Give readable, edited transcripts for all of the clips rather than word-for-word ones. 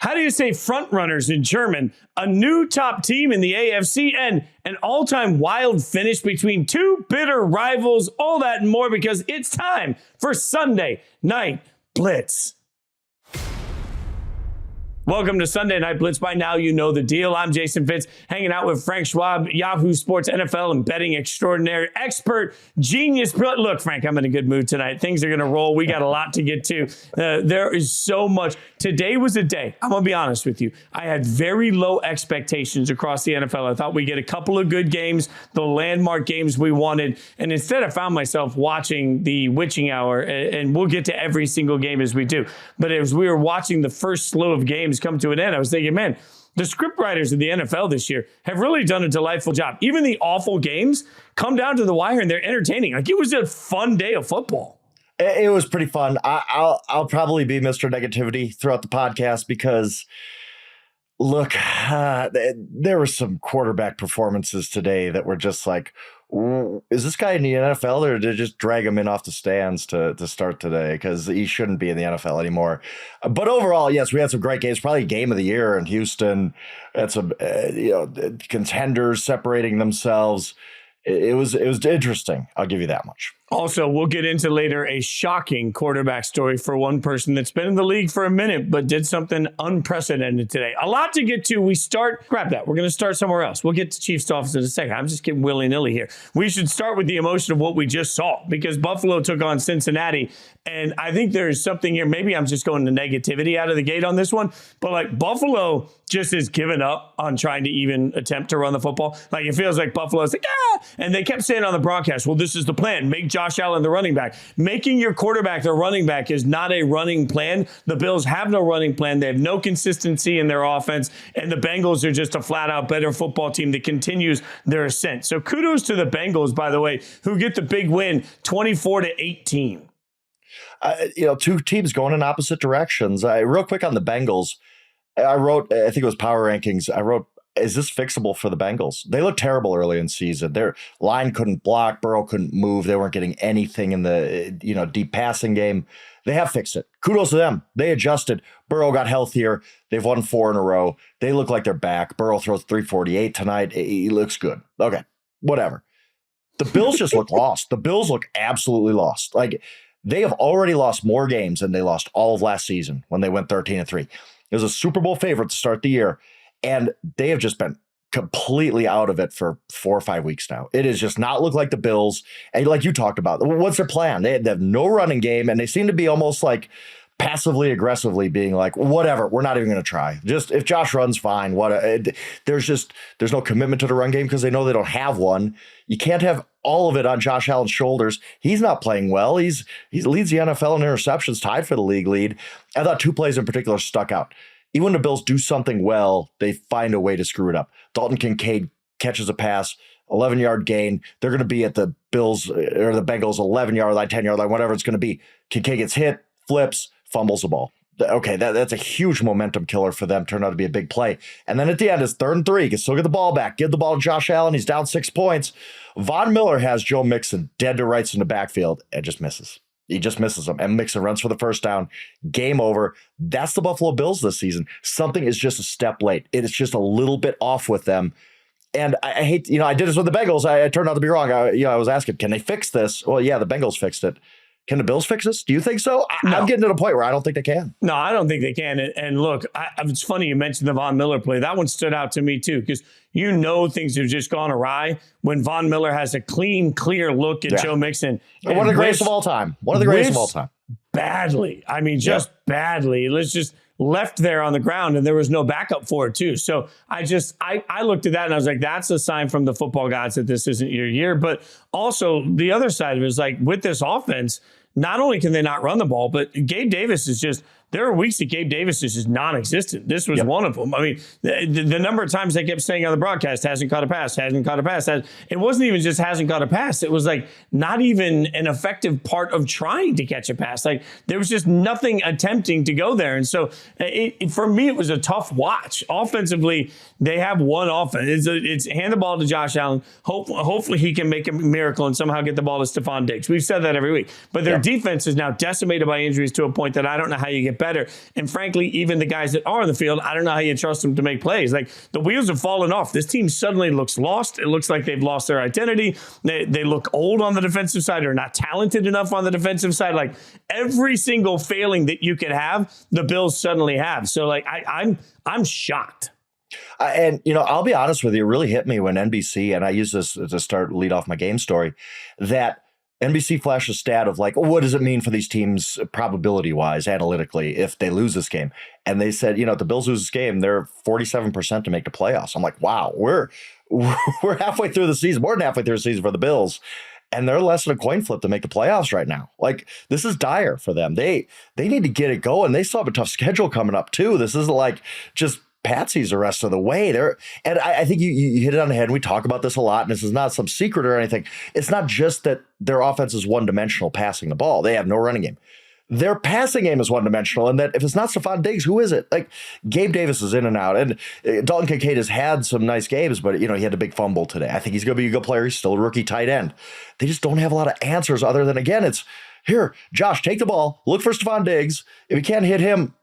How do you say front runners in German? A new top team in the AFC and an all-time wild finish between two bitter rivals. All that and more because it's time for Sunday Night Blitz. Welcome to Sunday Night Blitz. By now, you know the deal. I'm Jason Fitz, hanging out with Frank Schwab, Yahoo Sports, NFL, and betting extraordinary, expert, genius. Look, Frank, I'm in a good mood tonight. Things are going to roll. We got a lot to get to. There is so much. Today was a day. I'm going to be honest with you. I had very low expectations across the NFL. I thought we'd get a couple of good games, the landmark games we wanted. And instead, I found myself watching the witching hour, and we'll get to every single game as we do. But as we were watching the first slew of games come to an end, I was thinking, man, the scriptwriters of the NFL this year have really done a delightful job. Even the awful games come down to the wire and they're entertaining. Like, it was a fun day of football. It was pretty fun. I'll probably be Mr. Negativity throughout the podcast because, look, there were some quarterback performances today that were just like, is this guy in the NFL or did they just drag him in off the stands to start today? Because he shouldn't be in the NFL anymore. But overall, yes, we had some great games. Probably game of the year in Houston. Had some contenders separating themselves. It was interesting. I'll give you that much. Also, we'll get into later a shocking quarterback story for one person that's been in the league for a minute, but did something unprecedented today. A lot to get to. Grab that. We're going to start somewhere else. We'll get to Chiefs Dolphins in a second. I'm just getting willy-nilly here. We should start with the emotion of what we just saw because Buffalo took on Cincinnati. And I think there's something here. Maybe I'm just going to negativity out of the gate on this one, but like Buffalo just has given up on trying to even attempt to run the football. Like it feels like Buffalo's like, and they kept saying on the broadcast, well, this is the plan. Make Josh Allen the running back. Making your quarterback the running back is not a running plan. The Bills have no running plan. They have no consistency in their offense, and the Bengals are just a flat-out better football team that continues their ascent. So kudos to the Bengals, by the way, who get the big win, 24-18. Two teams going in opposite directions. Real quick on the Bengals, I think it was Power Rankings. I wrote, is this fixable for the Bengals? They looked terrible early in the season. Their line couldn't block. Burrow couldn't move. They weren't getting anything in the deep passing game. They have fixed it. Kudos to them. They adjusted. Burrow got healthier. They've won 4 in a row. They look like they're back. Burrow throws 348 tonight. He looks good. Okay, whatever. The Bills just look lost. The Bills look absolutely lost. Like, they have already lost more games than they lost all of last season when they went 13-3. It was a Super Bowl favorite to start the year, and they have just been completely out of it for 4 or 5 weeks now. It has just not looked like the Bills. And like you talked about, what's their plan? They have no running game, and they seem to be almost like passively aggressively being like, whatever, we're not even going to try. Just if Josh runs, fine. There's no commitment to the run game because they know they don't have one. You can't have all of it on Josh Allen's shoulders. He's not playing well. He leads the NFL in interceptions, tied for the league lead. I thought 2 plays in particular stuck out. Even when the Bills do something well, they find a way to screw it up. Dalton Kincaid catches a pass, 11-yard gain. They're going to be at the Bills or the Bengals 11-yard line, 10-yard line, whatever it's going to be. Kincaid gets hit, flips, fumbles the ball. Okay, that's a huge momentum killer for them. Turned out to be a big play. And then at the end, it's 3rd and 3. He can still get the ball back. Give the ball to Josh Allen. He's down 6 points. Von Miller has Joe Mixon dead to rights in the backfield and just misses. He just misses him. And Mixon runs for the first down. Game over. That's the Buffalo Bills this season. Something is just a step late. It is just a little bit off with them. And I hate, I did this with the Bengals. I turned out to be wrong. I was asking, can they fix this? Well, yeah, the Bengals fixed it. Can the Bills fix this? Do you think so? No. I'm getting to the point where I don't think they can. No, I don't think they can. And look, it's funny you mentioned the Von Miller play. That one stood out to me too, because things have just gone awry when Von Miller has a clean, clear look at Joe Mixon. One of the greatest of all time. Badly. I mean, just badly. Let's just left there on the ground, and there was no backup for it too. So I looked at that and I was like, that's a sign from the football gods that this isn't your year. But also the other side of it is like, with this offense, not only can they not run the ball, but Gabe Davis is just, there are weeks that Gabe Davis is just non-existent. This was one of them. I mean, the number of times they kept saying on the broadcast, hasn't caught a pass. It wasn't even just hasn't caught a pass. It was like not even an effective part of trying to catch a pass. Like there was just nothing attempting to go there. And so for me, it was a tough watch. Offensively, they have one offense. It's hand the ball to Josh Allen. Hopefully he can make a miracle and somehow get the ball to Stephon Diggs. We've said that every week. But their defense is now decimated by injuries to a point that I don't know how you get better. And frankly, even the guys that are on the field, I don't know how you trust them to make plays. Like, the wheels have fallen off. This team suddenly looks lost. It looks like they've lost their identity. They look old on the defensive side, or not talented enough on the defensive side. Like, every single failing that you could have, the Bills suddenly have. So, like, I'm shocked. And, I'll be honest with you, it really hit me when NBC, and I use this to lead off my game story, that NBC flashed a stat of like, what does it mean for these teams probability-wise, analytically, if they lose this game? And they said, if the Bills lose this game, they're 47% to make the playoffs. I'm like, wow, we're halfway through the season, more than halfway through the season for the Bills. And they're less than a coin flip to make the playoffs right now. Like, this is dire for them. They need to get it going. They still have a tough schedule coming up, too. This isn't like just patsies the rest of the way. And I think you hit it on the head. We talk about this a lot, and this is not some secret or anything. It's not just that their offense is one-dimensional passing the ball. They have no running game. Their passing game is one-dimensional, and that if it's not Stephon Diggs, who is it? Like, Gabe Davis is in and out, and Dalton Kincaid has had some nice games, but, he had a big fumble today. I think he's going to be a good player. He's still a rookie tight end. They just don't have a lot of answers other than, again, it's, here, Josh, take the ball, look for Stephon Diggs. If you can't hit him,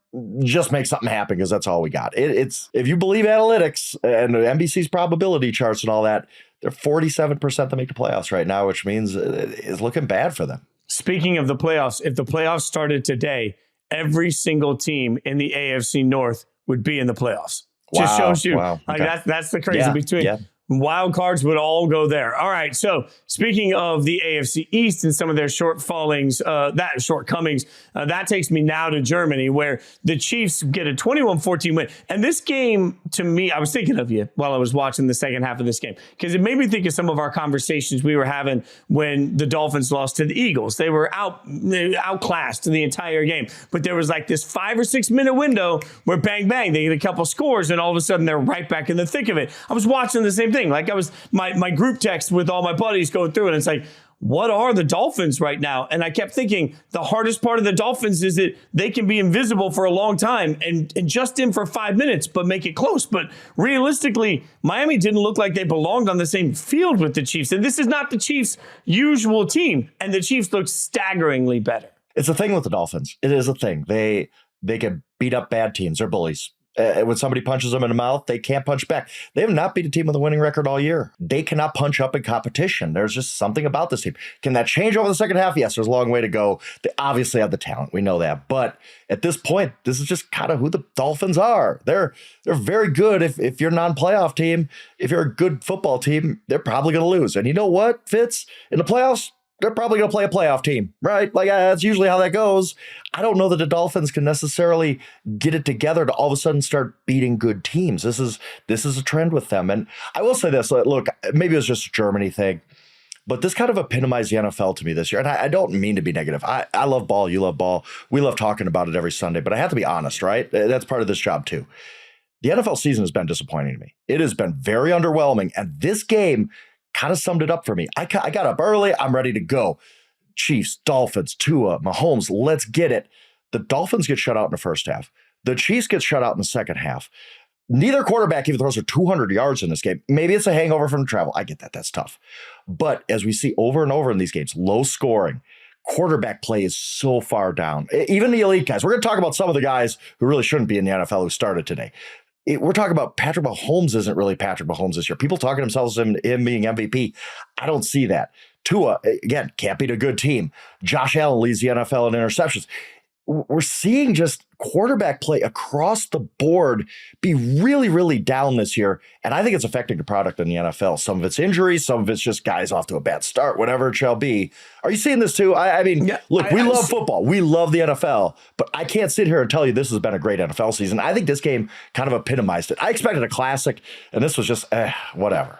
just make something happen, because that's all we got. It's if you believe analytics and NBC's probability charts and all that, they're 47% to make the playoffs right now, which means it's looking bad for them. Speaking of the playoffs, if the playoffs started today, every single team in the AFC North would be in the playoffs. Just shows you. Wow. Like, okay. that's the crazy between. Yeah. Wild cards would all go there. All right. So speaking of the AFC East and some of their shortcomings, that takes me now to Germany, where the Chiefs get a 21-14 win. And this game, to me, I was thinking of you while I was watching the second half of this game, because it made me think of some of our conversations we were having when the Dolphins lost to the Eagles. They were outclassed the entire game, but there was like this 5 or 6 minute window where bang, bang, they get a couple scores, and all of a sudden they're right back in the thick of it. I was watching the same thing. Like, I was my group text with all my buddies going through, and it's like, what are the Dolphins right now? And I kept thinking the hardest part of the Dolphins is that they can be invisible for a long time and just in for 5 minutes, but make it close. But realistically, Miami didn't look like they belonged on the same field with the Chiefs. And this is not the Chiefs' usual team. And the Chiefs look staggeringly better. It's a thing with the Dolphins. It is a thing. They can beat up bad teams. They're bullies. When somebody punches them in the mouth, they can't punch back. They have not beat a team with a winning record all year. They cannot punch up in competition. There's just something about this team. Can that change over the second half? Yes, there's a long way to go. They obviously have the talent. We know that. But at this point, this is just kind of who the Dolphins are. They're very good if you're a non-playoff team. If you're a good football team, they're probably going to lose. And you know what, Fitz? In the playoffs, they're probably going to play a playoff team, right? Like, that's usually how that goes. I don't know that the Dolphins can necessarily get it together to all of a sudden start beating good teams. This is a trend with them. And I will say this, look, maybe it was just a Germany thing, but this kind of epitomized the NFL to me this year. And I don't mean to be negative. I love ball. You love ball. We love talking about it every Sunday, but I have to be honest, right? That's part of this job too. The NFL season has been disappointing to me. It has been very underwhelming. And this game kind of summed it up for me. I got up early. I'm ready to go. Chiefs, Dolphins, Tua, Mahomes, let's get it. The Dolphins get shut out in the first half. The Chiefs get shut out in the second half. Neither quarterback even throws for 200 yards in this game. Maybe it's a hangover from travel. I get that. That's tough. But as we see over and over in these games, low scoring, quarterback play is so far down. Even the elite guys. We're going to talk about some of the guys who really shouldn't be in the NFL who started today. We're talking about Patrick Mahomes isn't really Patrick Mahomes this year. People talking themselves in him being MVP. I don't see that. Tua, again, can't beat a good team. Josh Allen leads the NFL in interceptions. We're seeing just quarterback play across the board be really, really down this year. And I think it's affecting the product in the NFL. Some of it's injuries, some of it's just guys off to a bad start, whatever it shall be. Are you seeing this too? I mean, look, we love football. We love the NFL, but I can't sit here and tell you this has been a great NFL season. I think this game kind of epitomized it. I expected a classic, and this was just whatever.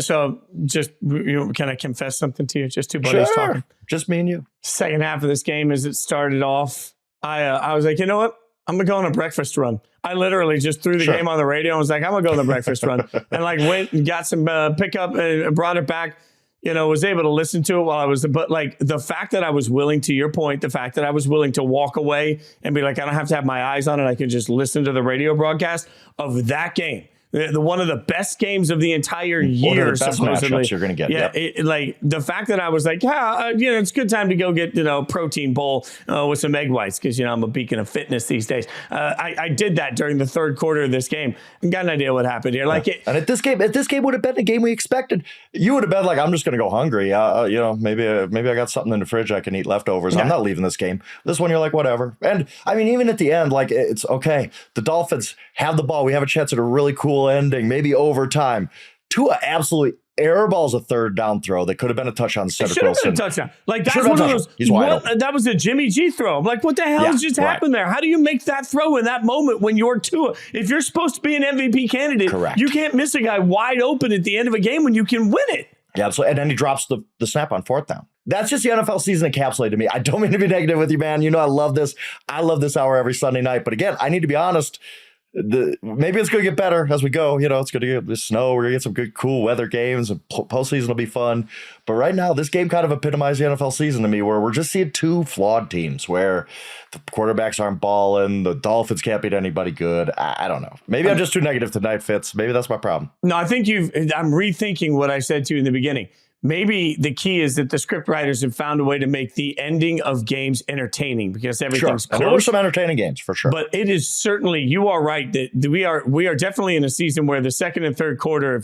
So just, can I confess something to you? Just two buddies talking. Just me and you. Second half of this game, as it started off, I was like, you know what? I'm going to go on a breakfast run. I literally just threw the game on the radio and was like, I'm going to go on the breakfast run. And like went and got some pickup and brought it back, was able to listen to it while I was, but like the fact that I was willing, to your point, the fact that I was willing to walk away and be like, I don't have to have my eyes on it. I can just listen to the radio broadcast of that game. one of the best games of the entire year. One of the best supposedly. matchups you're going to get. Yeah, Yep. like the fact that I was like, it's a good time to go get protein bowl with some egg whites because I'm a beacon of fitness these days. I did that during the third quarter of this game. I got an idea what happened here. Like and if this game would have been the game we expected, you would have been like, I'm just going to go hungry. Maybe I got something in the fridge I can eat leftovers. Yeah. I'm not leaving this game. This one, you're like, whatever. And I mean, even at the end, like it's okay. The Dolphins have the ball. We have a chance at a really cool ending, maybe overtime. Tua absolutely airballs a third down throw that could have been a touchdown. Should have been a touchdown. Like that's one of those. He's wide open. That was a Jimmy G throw. I'm like, what the hell has just happened there? How do you make that throw in that moment when you're Tua? If you're supposed to be an MVP candidate, correct, you can't miss a guy wide open at the end of a game when you can win it. Yeah, so and then he drops the snap on fourth down. That's just the NFL season encapsulated to me. I don't mean to be negative with you, man. I love this. I love this hour every Sunday night. But again, I need to be honest. Maybe it's going to get better as we go. It's going to get the snow. We're going to get some good, cool weather games, and postseason will be fun. But right now, this game kind of epitomized the NFL season to me, where we're just seeing two flawed teams, where the quarterbacks aren't balling, the Dolphins can't beat anybody good. I don't know. Maybe I'm just too negative tonight, Fitz. Maybe that's my problem. No, I think I'm rethinking what I said to you in the beginning. Maybe the key is that the script writers have found a way to make the ending of games entertaining because everything's close. There were some entertaining games for sure. But it is certainly, you are right that we are definitely in a season where the second and third quarter,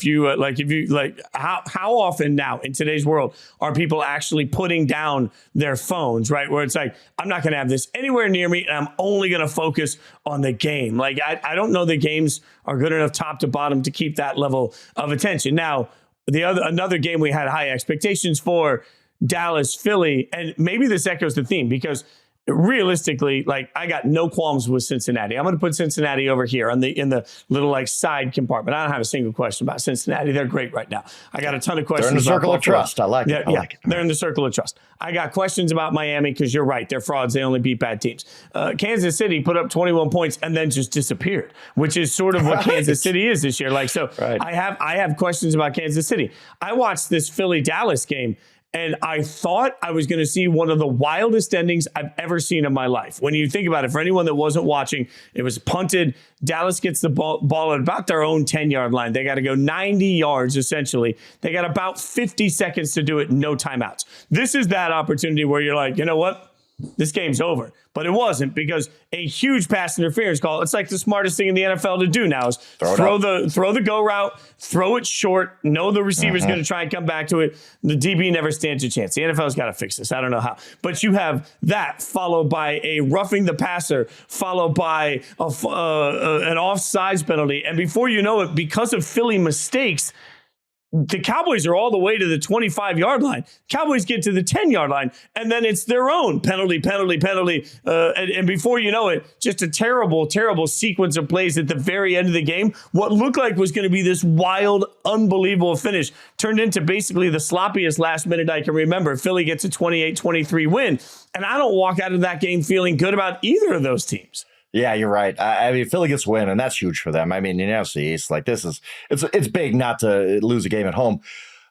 how often now in today's world are people actually putting down their phones, right? Where it's like, I'm not going to have this anywhere near me and I'm only going to focus on the game. Like, I don't know the games are good enough top to bottom to keep that level of attention. Now, another game we had high expectations for, Dallas, Philly, and maybe this echoes the theme because realistically, like I got no qualms with Cincinnati. I'm going to put Cincinnati over here in the little like side compartment. I don't have a single question about Cincinnati. They're great right now. I got a ton of questions. They're in the circle of trust. I like it. I like it. They're in the circle of trust. I got questions about Miami because you're right. They're frauds. They only beat bad teams. Kansas City put up 21 points and then just disappeared, which is sort of what Kansas City is this year. Like, so I have questions about Kansas City. I watched this Philly-Dallas game and I thought I was going to see one of the wildest endings I've ever seen in my life. When you think about it, for anyone that wasn't watching, it was punted. Dallas gets the ball at about their own 10-yard line. They got to go 90 yards, essentially. They got about 50 seconds to do it, no timeouts. This is that opportunity where you're like, you know what? This game's over. But it wasn't because a huge pass interference call. It's like the smartest thing in the NFL to do now is throw the go route, throw it short, know the receiver's going to try and come back to it. The DB never stands a chance. The NFL's got to fix this. I don't know how. But you have that followed by a roughing the passer, followed by an offsides penalty. And before you know it, because of Philly mistakes, the Cowboys are all the way to the 25-yard line. Cowboys get to the 10-yard line, and then it's their own penalty. And before you know it, just a terrible, terrible sequence of plays at the very end of the game. What looked like was going to be this wild, unbelievable finish turned into basically the sloppiest last minute I can remember. Philly gets a 28-23 win, and I don't walk out of that game feeling good about either of those teams. Yeah, you're right. I mean, Philly gets win, and that's huge for them. I mean, it's like it's big not to lose a game at home.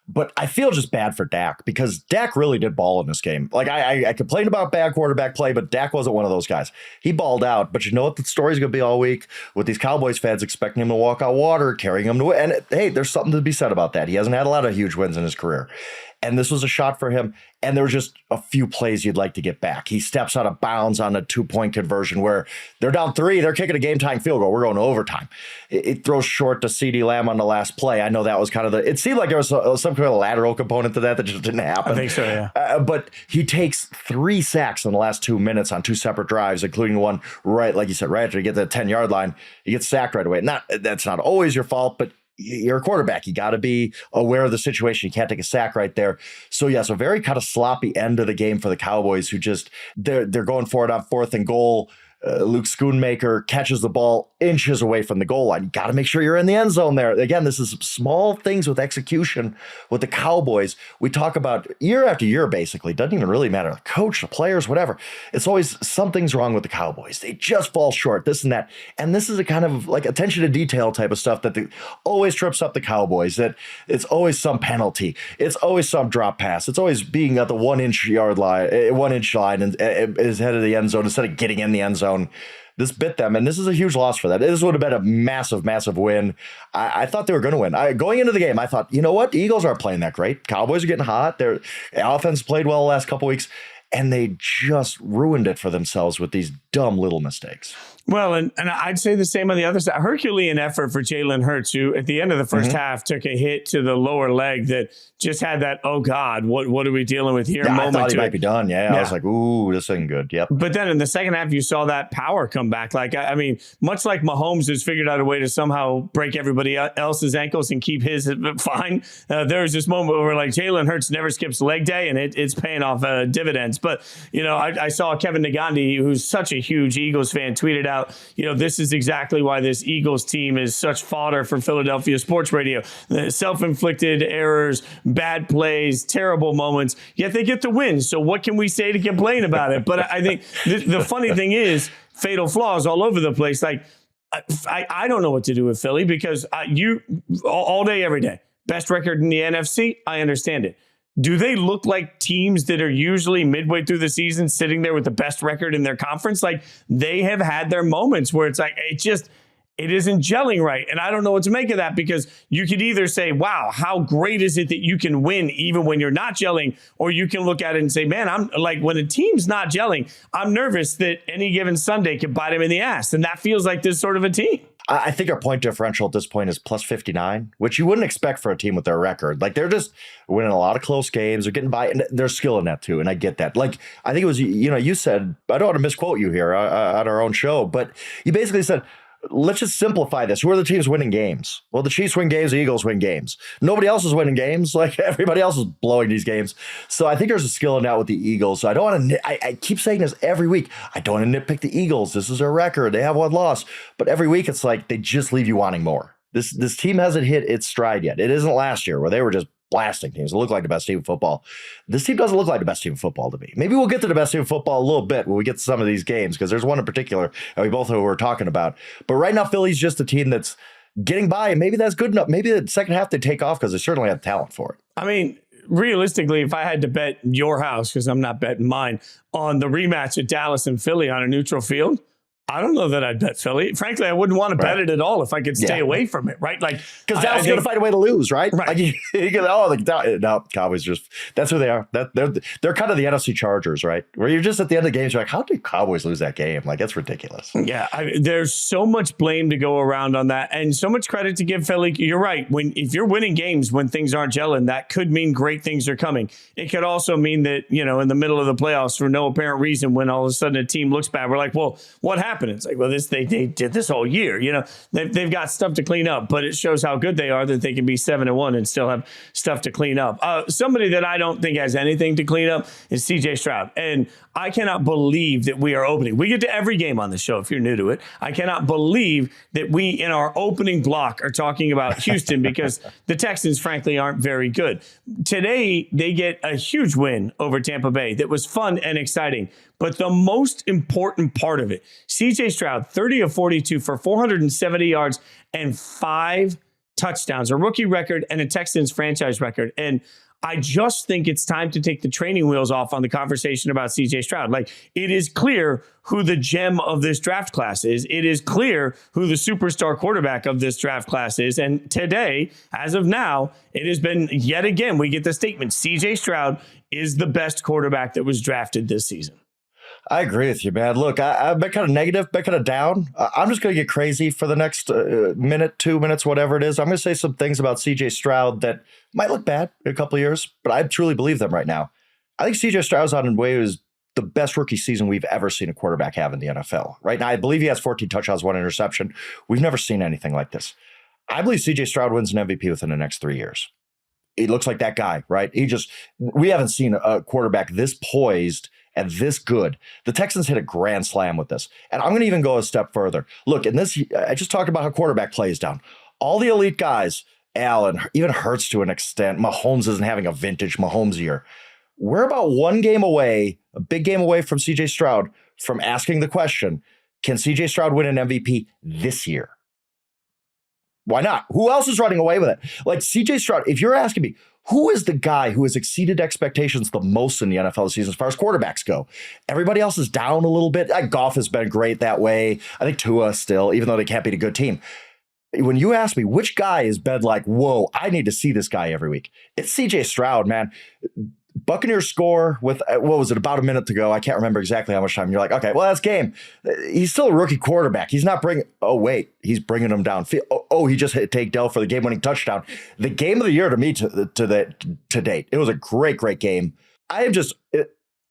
But I feel just bad for Dak because Dak really did ball in this game. Like I complained about bad quarterback play, but Dak wasn't one of those guys. He balled out. But you know what the story's going to be all week with these Cowboys fans expecting him to walk out water, carrying him to win. And hey, there's something to be said about that. He hasn't had a lot of huge wins in his career. And this was a shot for him. And there were just a few plays you'd like to get back. He steps out of bounds on a 2-point conversion where they're down 3. They're kicking a game-tying field goal. We're going to overtime. It throws short to CeeDee Lamb on the last play. I know that was kind of it seemed like there was some kind of lateral component to that just didn't happen. I think so, yeah. But he takes 3 sacks in the last 2 minutes on 2 separate drives, including one right, like you said, right after you get to the 10-yard line. He gets sacked right away. That's not always your fault, but you're a quarterback. You got to be aware of the situation. You can't take a sack right there. So yes, a very kind of sloppy end of the game for the Cowboys who just, they're going for it on 4th and goal. Luke Schoonmaker catches the ball inches away from the goal line. You got to make sure you're in the end zone there. Again, this is small things with execution with the Cowboys. We talk about year after year, basically. Doesn't even really matter. The coach, the players, whatever. It's always something's wrong with the Cowboys. They just fall short, this and that. And this is a kind of like attention to detail type of stuff that always trips up the Cowboys. That it's always some penalty. It's always some drop pass. It's always being at the 1 inch line and is headed to the end zone instead of getting in the end zone. This bit them, and this is a huge loss for them. This would have been a massive, massive win. I thought they were going to win. Going into the game, I thought, you know what? The Eagles aren't playing that great. Cowboys are getting hot. Their offense played well the last couple weeks, and they just ruined it for themselves with these dumb little mistakes. Well, and I'd say the same on the other side. Herculean effort for Jalen Hurts, who at the end of the first half took a hit to the lower leg that just had that, oh God, what are we dealing with here? I thought he might be done. Yeah, I was like, ooh, this ain't good. Yep. But then in the second half, you saw that power come back. Like, I mean, much like Mahomes has figured out a way to somehow break everybody else's ankles and keep his fine. There was this moment where like Jalen Hurts never skips leg day, and it's paying off dividends. But, I saw Kevin Negandhi, who's such a huge Eagles fan, tweeted out, this is exactly why this Eagles team is such fodder for Philadelphia sports radio. Self-inflicted errors, bad plays, terrible moments, yet they get the win. So what can we say to complain about it? But I think the funny thing is fatal flaws all over the place. Like, I don't know what to do with Philly because you all day, every day, best record in the NFC. I understand it. Do they look like teams that are usually midway through the season sitting there with the best record in their conference? Like, they have had their moments where it's like, it isn't gelling right. And I don't know what to make of that, because you could either say, wow, how great is it that you can win even when you're not gelling? Or you can look at it and say, man, I'm like, when a team's not gelling, I'm nervous that any given Sunday could bite him in the ass. And that feels like this sort of a team. I think our point differential at this point is plus 59, which you wouldn't expect for a team with their record. Like, they're just winning a lot of close games. They're getting by, and there's skill in that too. And I get that. Like, I think it was, you said, I don't want to misquote you here on our own show, but you basically said, let's just simplify this. Who are the teams winning games? Well, the Chiefs win games, the Eagles win games. Nobody else is winning games. Like, everybody else is blowing these games. So I think there's a skill in that with the Eagles. So I don't want to, I keep saying this every week. I don't want to nitpick the Eagles. This is their record. They have one loss. But every week it's like they just leave you wanting more. This team hasn't hit its stride yet. It isn't last year where they were just blasting teams. It looked like the best team in football. This team doesn't look like the best team in football to me. Maybe we'll get to the best team in football a little bit when we get to some of these games, because there's one in particular and we both know who we're talking about. But right now, Philly's just a team that's getting by, and maybe that's good enough. Maybe the second half they take off because they certainly have talent for it. I mean, realistically, if I had to bet your house, because I'm not betting mine, on the rematch of Dallas and Philly on a neutral field, I don't know that I'd bet Philly. Frankly, I wouldn't want to bet it at all if I could stay away from it, right? Like, because Dallas is going to find a way to lose, right? Right. Like, no, Cowboys that's who they are. They're kind of the NFC Chargers, right? Where you're just at the end of the games, you're like, how did Cowboys lose that game? Like, that's ridiculous. Yeah, there's so much blame to go around on that, and so much credit to give Philly. You're right. If you're winning games when things aren't gelling, that could mean great things are coming. It could also mean that, in the middle of the playoffs, for no apparent reason, when all of a sudden a team looks bad, we're like, well, what happened? It's like, well, they did this all year. They've got stuff to clean up, but it shows how good they are that they can be 7-1 and still have stuff to clean up. Somebody that I don't think has anything to clean up is CJ Stroud. And I cannot believe that we are opening. We get to every game on the show if you're new to it. I cannot believe that we, in our opening block, are talking about Houston because the Texans, frankly, aren't very good. Today, they get a huge win over Tampa Bay that was fun and exciting. But the most important part of it, CJ Stroud, 30 of 42 for 470 yards and 5 touchdowns, a rookie record and a Texans franchise record. And I just think it's time to take the training wheels off on the conversation about CJ Stroud. Like, it is clear who the gem of this draft class is. It is clear who the superstar quarterback of this draft class is. And today, as of now, it has been yet again, we get the statement, CJ Stroud is the best quarterback that was drafted this season. I agree with you, man. Look, I've been kind of negative, been kind of down. I'm just going to get crazy for the next minute, 2 minutes, whatever it is. I'm going to say some things about CJ Stroud that might look bad in a couple of years, but I truly believe them right now. I think CJ Stroud's on his way is the best rookie season we've ever seen a quarterback have in the NFL. Right now, I believe he has 14 touchdowns, 1 interception. We've never seen anything like this. I believe CJ Stroud wins an MVP within the next 3 years. He looks like that guy, right? We haven't seen a quarterback this poised and this good. The Texans hit a grand slam with this. And I'm going to even go a step further. Look, in this, I just talked about how quarterback play is down. All the elite guys, Allen, even Hurts to an extent. Mahomes isn't having a vintage Mahomes year. We're about one game away, a big game away from CJ Stroud, from asking the question, can CJ Stroud win an MVP this year? Why not? Who else is running away with it? Like CJ Stroud, if you're asking me, who is the guy who has exceeded expectations the most in the NFL this season as far as quarterbacks go? Everybody else is down a little bit. Goff has been great that way. I think Tua still, even though they can't beat a good team. When you ask me which guy has been like, whoa, I need to see this guy every week, it's CJ Stroud, man. Buccaneers score with, what was it, about a minute to go. I can't remember exactly how much time. You're like, okay, well, that's game. He's still a rookie quarterback. He's not he's bringing him down. He just hit take Dell for the game-winning touchdown. The game of the year to me to date. It was a great, great game. I am just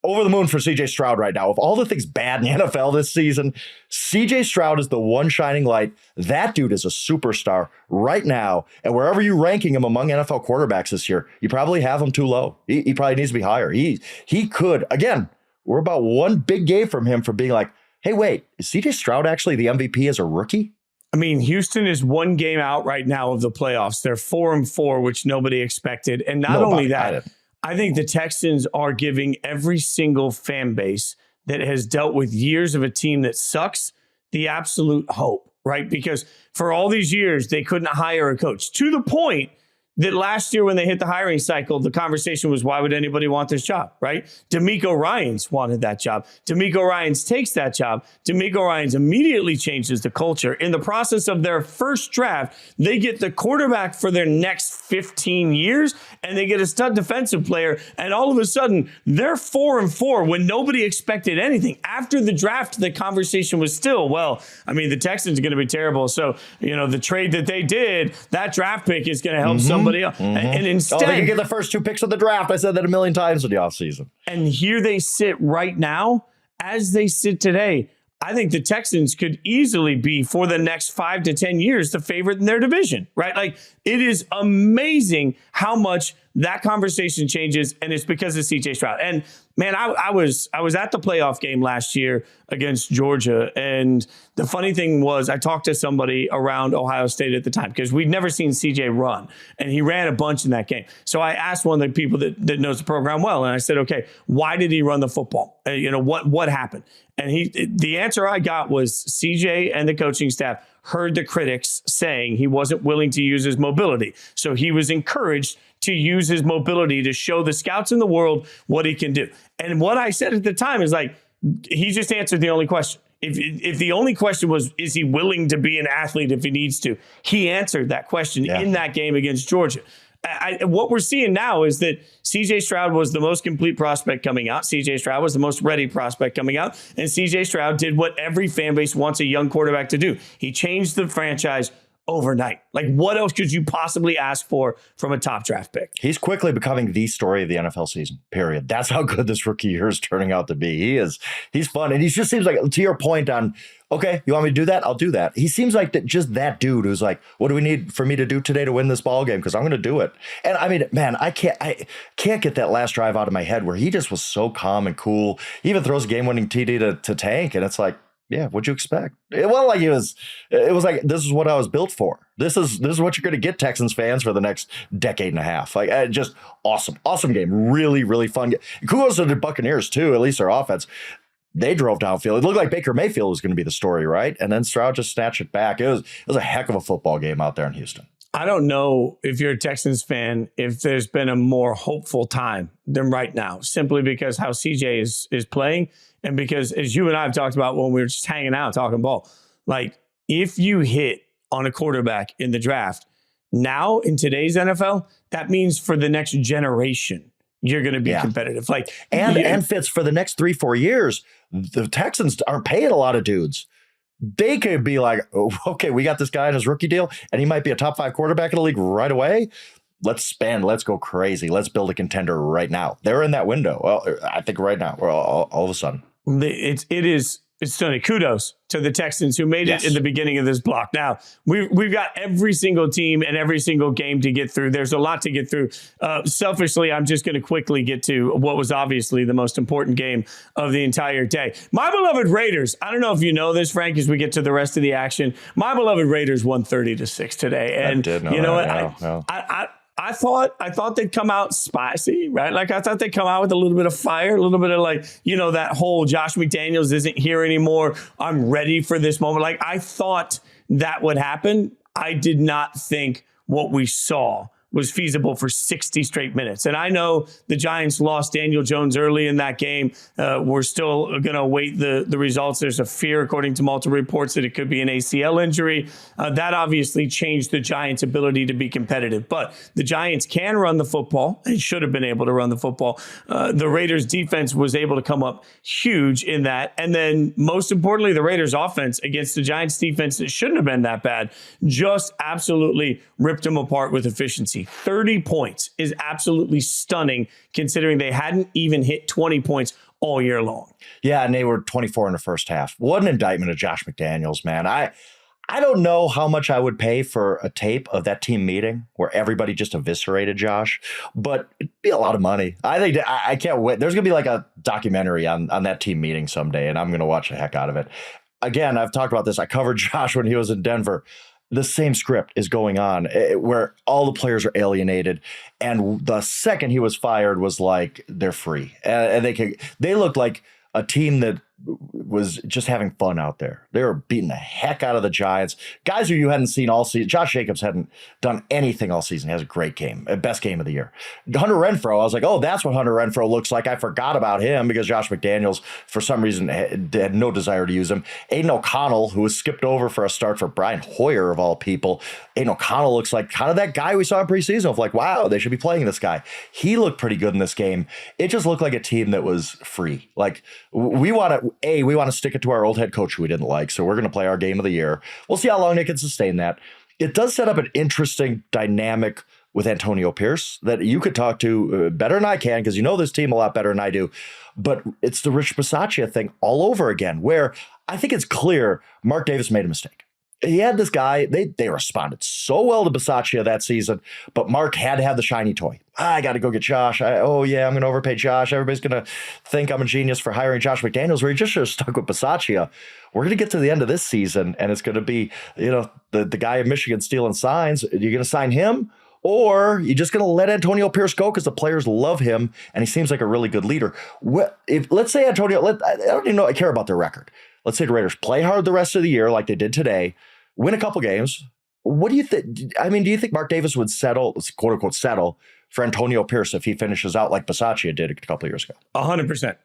over the moon for CJ Stroud right now. Of all the things bad in the NFL this season, CJ Stroud is the one shining light. That dude is a superstar right now. And wherever you're ranking him among NFL quarterbacks this year, you probably have him too low. He probably needs to be higher. He could, again, we're about one big game from him for being like, hey, wait, is CJ Stroud actually the MVP as a rookie? I mean, Houston is one game out right now of the playoffs. They're 4-4, which nobody expected. And not only that, I think the Texans are giving every single fan base that has dealt with years of a team that sucks the absolute hope, right? Because for all these years, they couldn't hire a coach, to the point that last year when they hit the hiring cycle, the conversation was, why would anybody want this job, right? DeMeco Ryans wanted that job. DeMeco Ryans takes that job. DeMeco Ryans immediately changes the culture. In the process of their first draft, they get the quarterback for their next 15 years, and they get a stud defensive player, and all of a sudden, they're 4-4 when nobody expected anything. After the draft, the conversation was still, well, I mean, the Texans are going to be terrible, so, the trade that they did, that draft pick is going to help somebody. And instead, they can get the first 2 picks of the draft. I said that a million times in the offseason. And here they sit right now, as they sit today. I think the Texans could easily be, for the next 5 to 10 years, the favorite in their division, right? Like, it is amazing how much that conversation changes, and it's because of CJ Stroud. And man, I was at the playoff game last year against Georgia, and the funny thing was I talked to somebody around Ohio State at the time because we'd never seen CJ run, and he ran a bunch in that game. So I asked one of the people that knows the program well, and I said, okay, why did he run the football? What happened? And the answer I got was CJ and the coaching staff heard the critics saying he wasn't willing to use his mobility. So he was encouraged to use his mobility to show the scouts in the world what he can do. And what I said at the time is like, he just answered the only question. If the only question was, is he willing to be an athlete if he needs to? He answered that question in that game against Georgia. What we're seeing now is that CJ Stroud was the most complete prospect coming out. CJ Stroud was the most ready prospect coming out. And CJ Stroud did what every fan base wants a young quarterback to do. He changed the franchise overnight. Like, what else could you possibly ask for from a top draft pick? He's quickly becoming the story of the NFL season, period. That's how good this rookie year is turning out to be. He's fun. And he just seems like, to your point on, okay, you want me to do that? I'll do that. He seems like just that dude who's like, what do we need for me to do today to win this ball game? Because I'm going to do it. And I mean, man, I can't get that last drive out of my head where he just was so calm and cool. He even throws a game-winning TD to Tank, and it's like, yeah, what'd you expect? It was like, this is what I was built for. This is what you're going to get, Texans fans, for the next decade and a half. Like, just awesome game. Really, really fun. Kudos to the Buccaneers too, at least their offense. They drove downfield. It looked like Baker Mayfield was going to be the story, right? And then Stroud just snatched it back. It was a heck of a football game out there in Houston. I don't know if you're a Texans fan, if there's been a more hopeful time than right now, simply because how CJ is playing. And because, as you and I have talked about when we were just hanging out talking ball, like, if you hit on a quarterback in the draft, now in today's NFL, that means for the next generation, you're going to be competitive. Like, and Fitz, for the next 3-4 years, the Texans aren't paying a lot of dudes. They could be like, oh, okay, we got this guy in his rookie deal, and he might be a top 5 quarterback in the league right away. Let's spend. Let's go crazy. Let's build a contender right now. They're in that window. Well, I think right now, all of a sudden. It's stunning. Kudos to the Texans who made it in the beginning of this block. Now, we've got every single team and every single game to get through. There's a lot to get through. Selfishly, I'm just going to quickly get to what was obviously the most important game of the entire day. My beloved Raiders. I don't know if you know this, Frank, as we get to the rest of the action. My beloved Raiders won 30-6 today. And I did know you know that. what? I thought they'd come out spicy, right? Like, I thought they'd come out with a little bit of fire, a little bit of like, that whole Josh McDaniels isn't here anymore. I'm ready for this moment. Like, I thought that would happen. I did not think what we saw was feasible for 60 straight minutes. And I know the Giants lost Daniel Jones early in that game. We're still going to await the results. There's a fear, according to multiple reports, that it could be an ACL injury. That obviously changed the Giants' ability to be competitive. But the Giants can run the football and should have been able to run the football. The Raiders' defense was able to come up huge in that. And then, most importantly, the Raiders' offense against the Giants' defense that shouldn't have been that bad just absolutely ripped them apart with efficiency. 30 points is absolutely stunning, considering they hadn't even hit 20 points all year long. Yeah, and they were 24 in the first half. What an indictment of Josh McDaniels, man. I don't know how much I would pay for a tape of that team meeting where everybody just eviscerated Josh, but it'd be a lot of money. I think I can't wait. There's going to be like a documentary on that team meeting someday, and I'm going to watch the heck out of it. Again, I've talked about this. I covered Josh when he was in Denver. The same script is going on where all the players are alienated. And the second he was fired was like, they're free. And they looked like a team that was just having fun out there. They were beating the heck out of the Giants. Guys who you hadn't seen all season. Josh Jacobs hadn't done anything all season. He has a great game, best game of the year. Hunter Renfrow, I was like, oh, that's what Hunter Renfrow looks like. I forgot about him because Josh McDaniels, for some reason, had no desire to use him. Aiden O'Connell, who was skipped over for a start for Brian Hoyer, of all people. Aiden O'Connell looks like kind of that guy we saw in preseason of like, wow, they should be playing this guy. He looked pretty good in this game. It just looked like a team that was free. Like, we want to stick it to our old head coach who we didn't like. So we're going to play our game of the year. We'll see how long they can sustain that. It does set up an interesting dynamic with Antonio Pierce that you could talk to better than I can, because you know this team a lot better than I do. But it's the Rich Bisaccia thing all over again, where I think it's clear Mark Davis made a mistake. He had this guy, they responded so well to Bisaccia that season, but Mark had to have the shiny toy. I got to go get Josh. I'm going to overpay Josh. Everybody's going to think I'm a genius for hiring Josh McDaniels, where he just should have stuck with Bisaccia. We're going to get to the end of this season, and it's going to be, the guy in Michigan stealing signs. You're going to sign him, or you're just going to let Antonio Pierce go because the players love him, and he seems like a really good leader. Let's say Antonio, I don't even know I care about their record. Let's say the Raiders play hard the rest of the year like they did today, win a couple games. What do you think? I mean, do you think Mark Davis would settle, quote unquote, settle for Antonio Pierce if he finishes out like Bisaccia did a couple of years ago? 100%.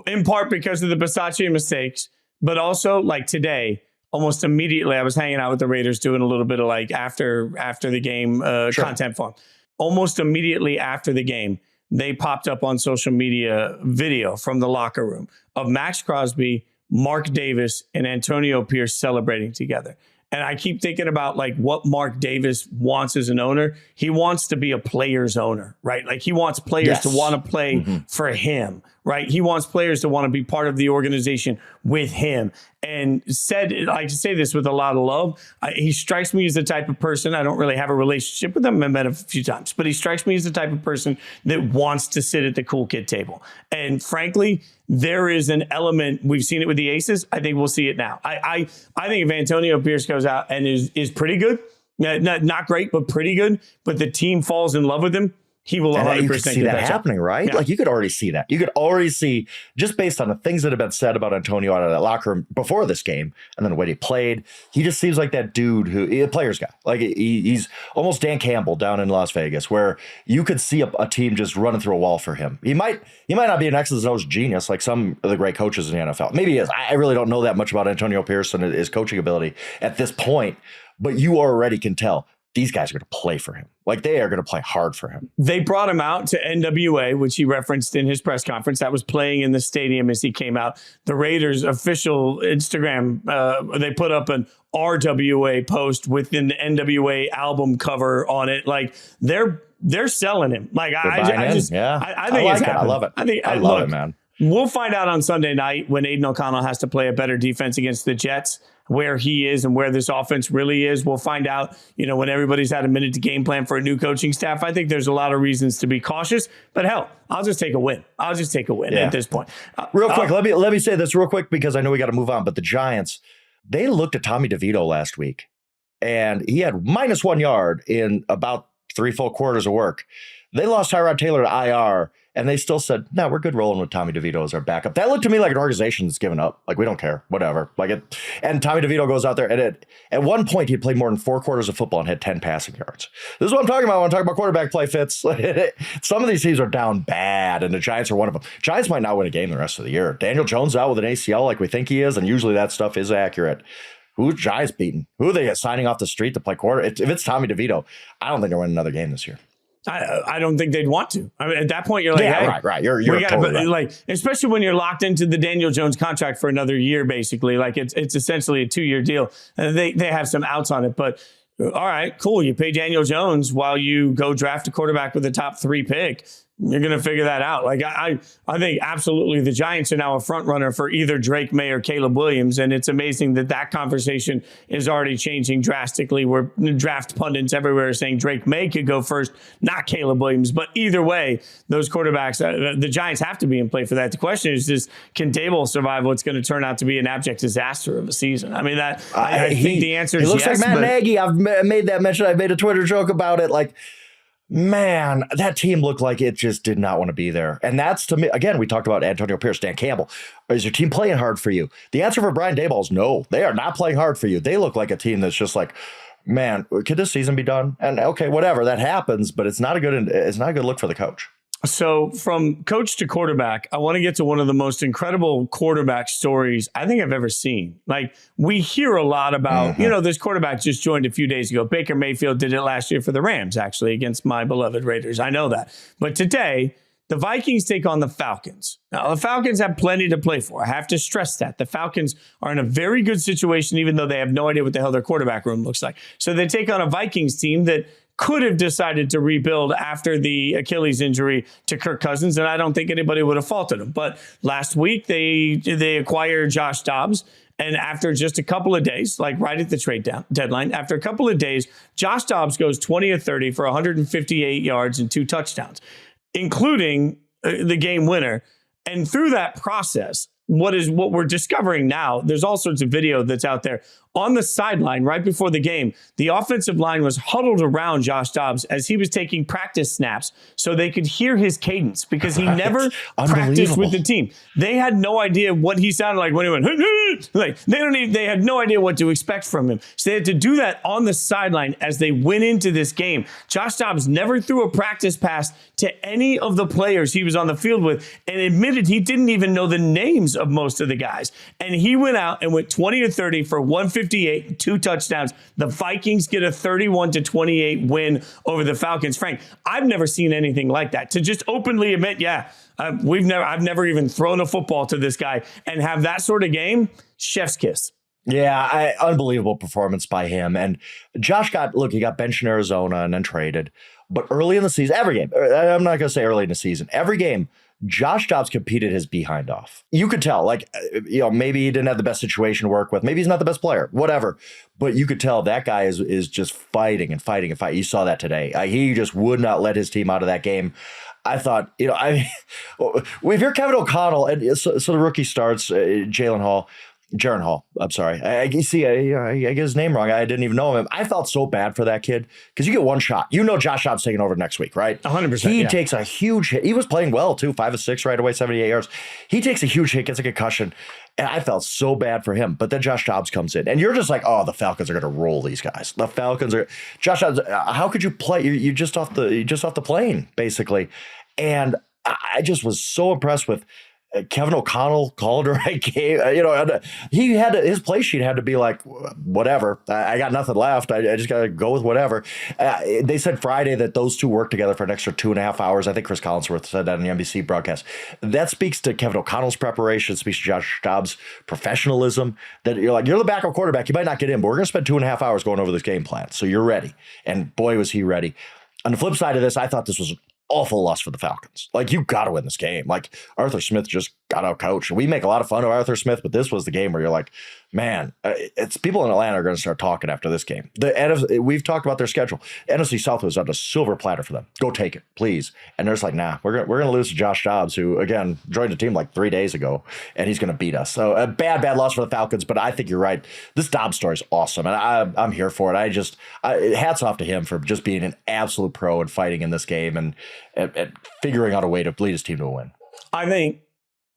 In part because of the Bisaccia mistakes, but also like today, almost immediately, I was hanging out with the Raiders doing a little bit of like after the game content for them. Almost immediately after the game, they popped up on social media video from the locker room of Max Crosby, Mark Davis, and Antonio Pierce celebrating together. And I keep thinking about like what Mark Davis wants as an owner. He wants to be a player's owner, right? Like he wants players to want to play for him, right? He wants players to want to be part of the organization with him. And I say this with a lot of love. He strikes me as the type of person, I don't really have a relationship with him. I've met him a few times, but he strikes me as the type of person that wants to sit at the cool kid table. And frankly, there is an element, we've seen it with the Aces. I think we'll see it now. I think if Antonio Pierce goes out and is pretty good, not great, but pretty good, but the team falls in love with him, he will 100% you could see that happening, right? Yeah. Like you could already see that. You could already see, just based on the things that have been said about Antonio out of that locker room before this game, and then the way he played, he just seems like that dude a player's guy. Like he's almost Dan Campbell down in Las Vegas, where you could see a team just running through a wall for him. He might not be an X's and O's genius like some of the great coaches in the NFL. Maybe he is. I really don't know that much about Antonio Pierce and his coaching ability at this point, but you already can tell these guys are going to play for him. Like they are going to play hard for him. They brought him out to NWA, which he referenced in his press conference. That was playing in the stadium as he came out. The Raiders official Instagram, they put up an RWA post within the NWA album cover on it. Like they're selling him. Like I think it's happening. I love it. I love it, man. We'll find out on Sunday night when Aiden O'Connell has to play a better defense against the Jets, where he is and where this offense really is. We'll find out, when everybody's had a minute to game plan for a new coaching staff. I think there's a lot of reasons to be cautious, but hell, I'll just take a win. At this point. Real quick, let me say this real quick because I know we got to move on, but the Giants, they looked at Tommy DeVito last week and he had -1 yard in about 3 full quarters of work. They lost Tyrod Taylor to IR, and they still said, no, we're good rolling with Tommy DeVito as our backup. That looked to me like an organization that's given up. Like, we don't care, whatever. And Tommy DeVito goes out there, and at one point, he played more than 4 quarters of football and had 10 passing yards. This is what I'm talking about when I'm talking about quarterback play, Fitz. Some of these teams are down bad, and the Giants are one of them. Giants might not win a game the rest of the year. Daniel Jones out with an ACL like we think he is, and usually that stuff is accurate. Who's Giants beating? Who are they signing off the street to play quarter? If it's Tommy DeVito, I don't think they're winning another game this year. I don't think they'd want to. I mean, at that point, you're like, yeah, hey, right. You're totally right. Like, especially when you're locked into the Daniel Jones contract for another year, basically. Like, it's essentially a 2-year deal. They have some outs on it, but all right, cool. You pay Daniel Jones while you go draft a quarterback with a top 3 pick. You're going to figure that out. Like, I think absolutely the Giants are now a front runner for either Drake May or Caleb Williams. And it's amazing that conversation is already changing drastically, where draft pundits everywhere are saying Drake May could go first, not Caleb Williams. But either way, those quarterbacks, the Giants have to be in play for that. The question is just, can Dable survive what's going to turn out to be an abject disaster of a season? I mean, I think the answer is yes. It looks like Matt Nagy. I've made that mention. I made a Twitter joke about it. Like, man, that team looked like it just did not want to be there. And that's, to me, again, we talked about Antonio Pierce, Dan Campbell. Is your team playing hard for you? The answer for Brian Daboll is no. They are not playing hard for you. They look like a team that's just like, man, could this season be done? And okay, whatever, that happens, but it's not a good look for the coach. So from coach to quarterback, I want to get to one of the most incredible quarterback stories I think I've ever seen. Like, we hear a lot about, this quarterback just joined a few days ago. Baker Mayfield did it last year for the Rams, actually, against my beloved Raiders. I know that. But today, the Vikings take on the Falcons. Now, the Falcons have plenty to play for. I have to stress that. The Falcons are in a very good situation, even though they have no idea what the hell their quarterback room looks like. So they take on a Vikings team that could have decided to rebuild after the Achilles injury to Kirk Cousins, and I don't think anybody would have faulted him. But last week, they acquired Josh Dobbs, and after just a couple of days, like right at the trade deadline, after a couple of days, Josh Dobbs goes 20 of 30 for 158 yards and 2 touchdowns, including the game winner. And through that process, what we're discovering now, there's all sorts of video that's out there. On the sideline, right before the game, the offensive line was huddled around Josh Dobbs as he was taking practice snaps so they could hear his cadence, because he never practiced with the team. They had no idea what he sounded like when he went, like, they had no idea what to expect from him. So they had to do that on the sideline as they went into this game. Josh Dobbs never threw a practice pass to any of the players he was on the field with, and admitted he didn't even know the names of most of the guys. And he went out and went 20 to 30 for 158, 2 touchdowns. The Vikings get a 31-28 win over the Falcons. Frank, I've never seen anything like that. To just openly admit, I've never even thrown a football to this guy and have that sort of game, chef's kiss. Yeah, unbelievable performance by him. And Josh he got benched in Arizona and then traded. But early in the season, every game, I'm not going to say early in the season, every game, Josh Dobbs competed his behind off. You could tell, maybe he didn't have the best situation to work with. Maybe he's not the best player, whatever. But you could tell that guy is just fighting and fighting and fighting. You saw that today. He just would not let his team out of that game. I thought, if you're Kevin O'Connell, and so the rookie starts, Jaron Hall. I'm sorry. I get his name wrong. I didn't even know him. I felt so bad for that kid, because you get one shot. Josh Dobbs taking over next week, right? 100%. He takes a huge hit. He was playing well, too. 5 of 6 right away, 78 yards. He takes a huge hit, gets a concussion, and I felt so bad for him. But then Josh Dobbs comes in, and you're just like, oh, the Falcons are going to roll these guys. The Falcons are. Josh Dobbs, how could you play? You're just off the plane, basically. And I just was so impressed with Kevin O'Connell called the right game. He had his play sheet had to be like, whatever. I got nothing left. I just got to go with whatever. They said Friday that those two worked together for an extra 2.5 hours. I think Chris Collinsworth said that on the NBC broadcast. That speaks to Kevin O'Connell's preparation, speaks to Josh Dobbs' professionalism, that you're the backup quarterback. You might not get in, but we're going to spend 2.5 hours going over this game plan. So you're ready. And boy, was he ready. On the flip side of this, I thought this was an awful loss for the Falcons. You got to win this game. Arthur Smith just got out coached. We make a lot of fun of Arthur Smith, but this was the game where you're like, man, it's people in Atlanta are going to start talking after this game. The NFC, we've talked about their schedule. NFC South was on a silver platter for them. Go take it, please. And they're just like, nah, we're gonna lose to Josh Dobbs, who again joined the team like 3 days ago, and he's going to beat us. So a bad loss for the Falcons. But I think you're right. This Dobbs story is awesome, and I'm here for it. Hats off to him for just being an absolute pro and fighting in this game and figuring out a way to lead his team to a win. I think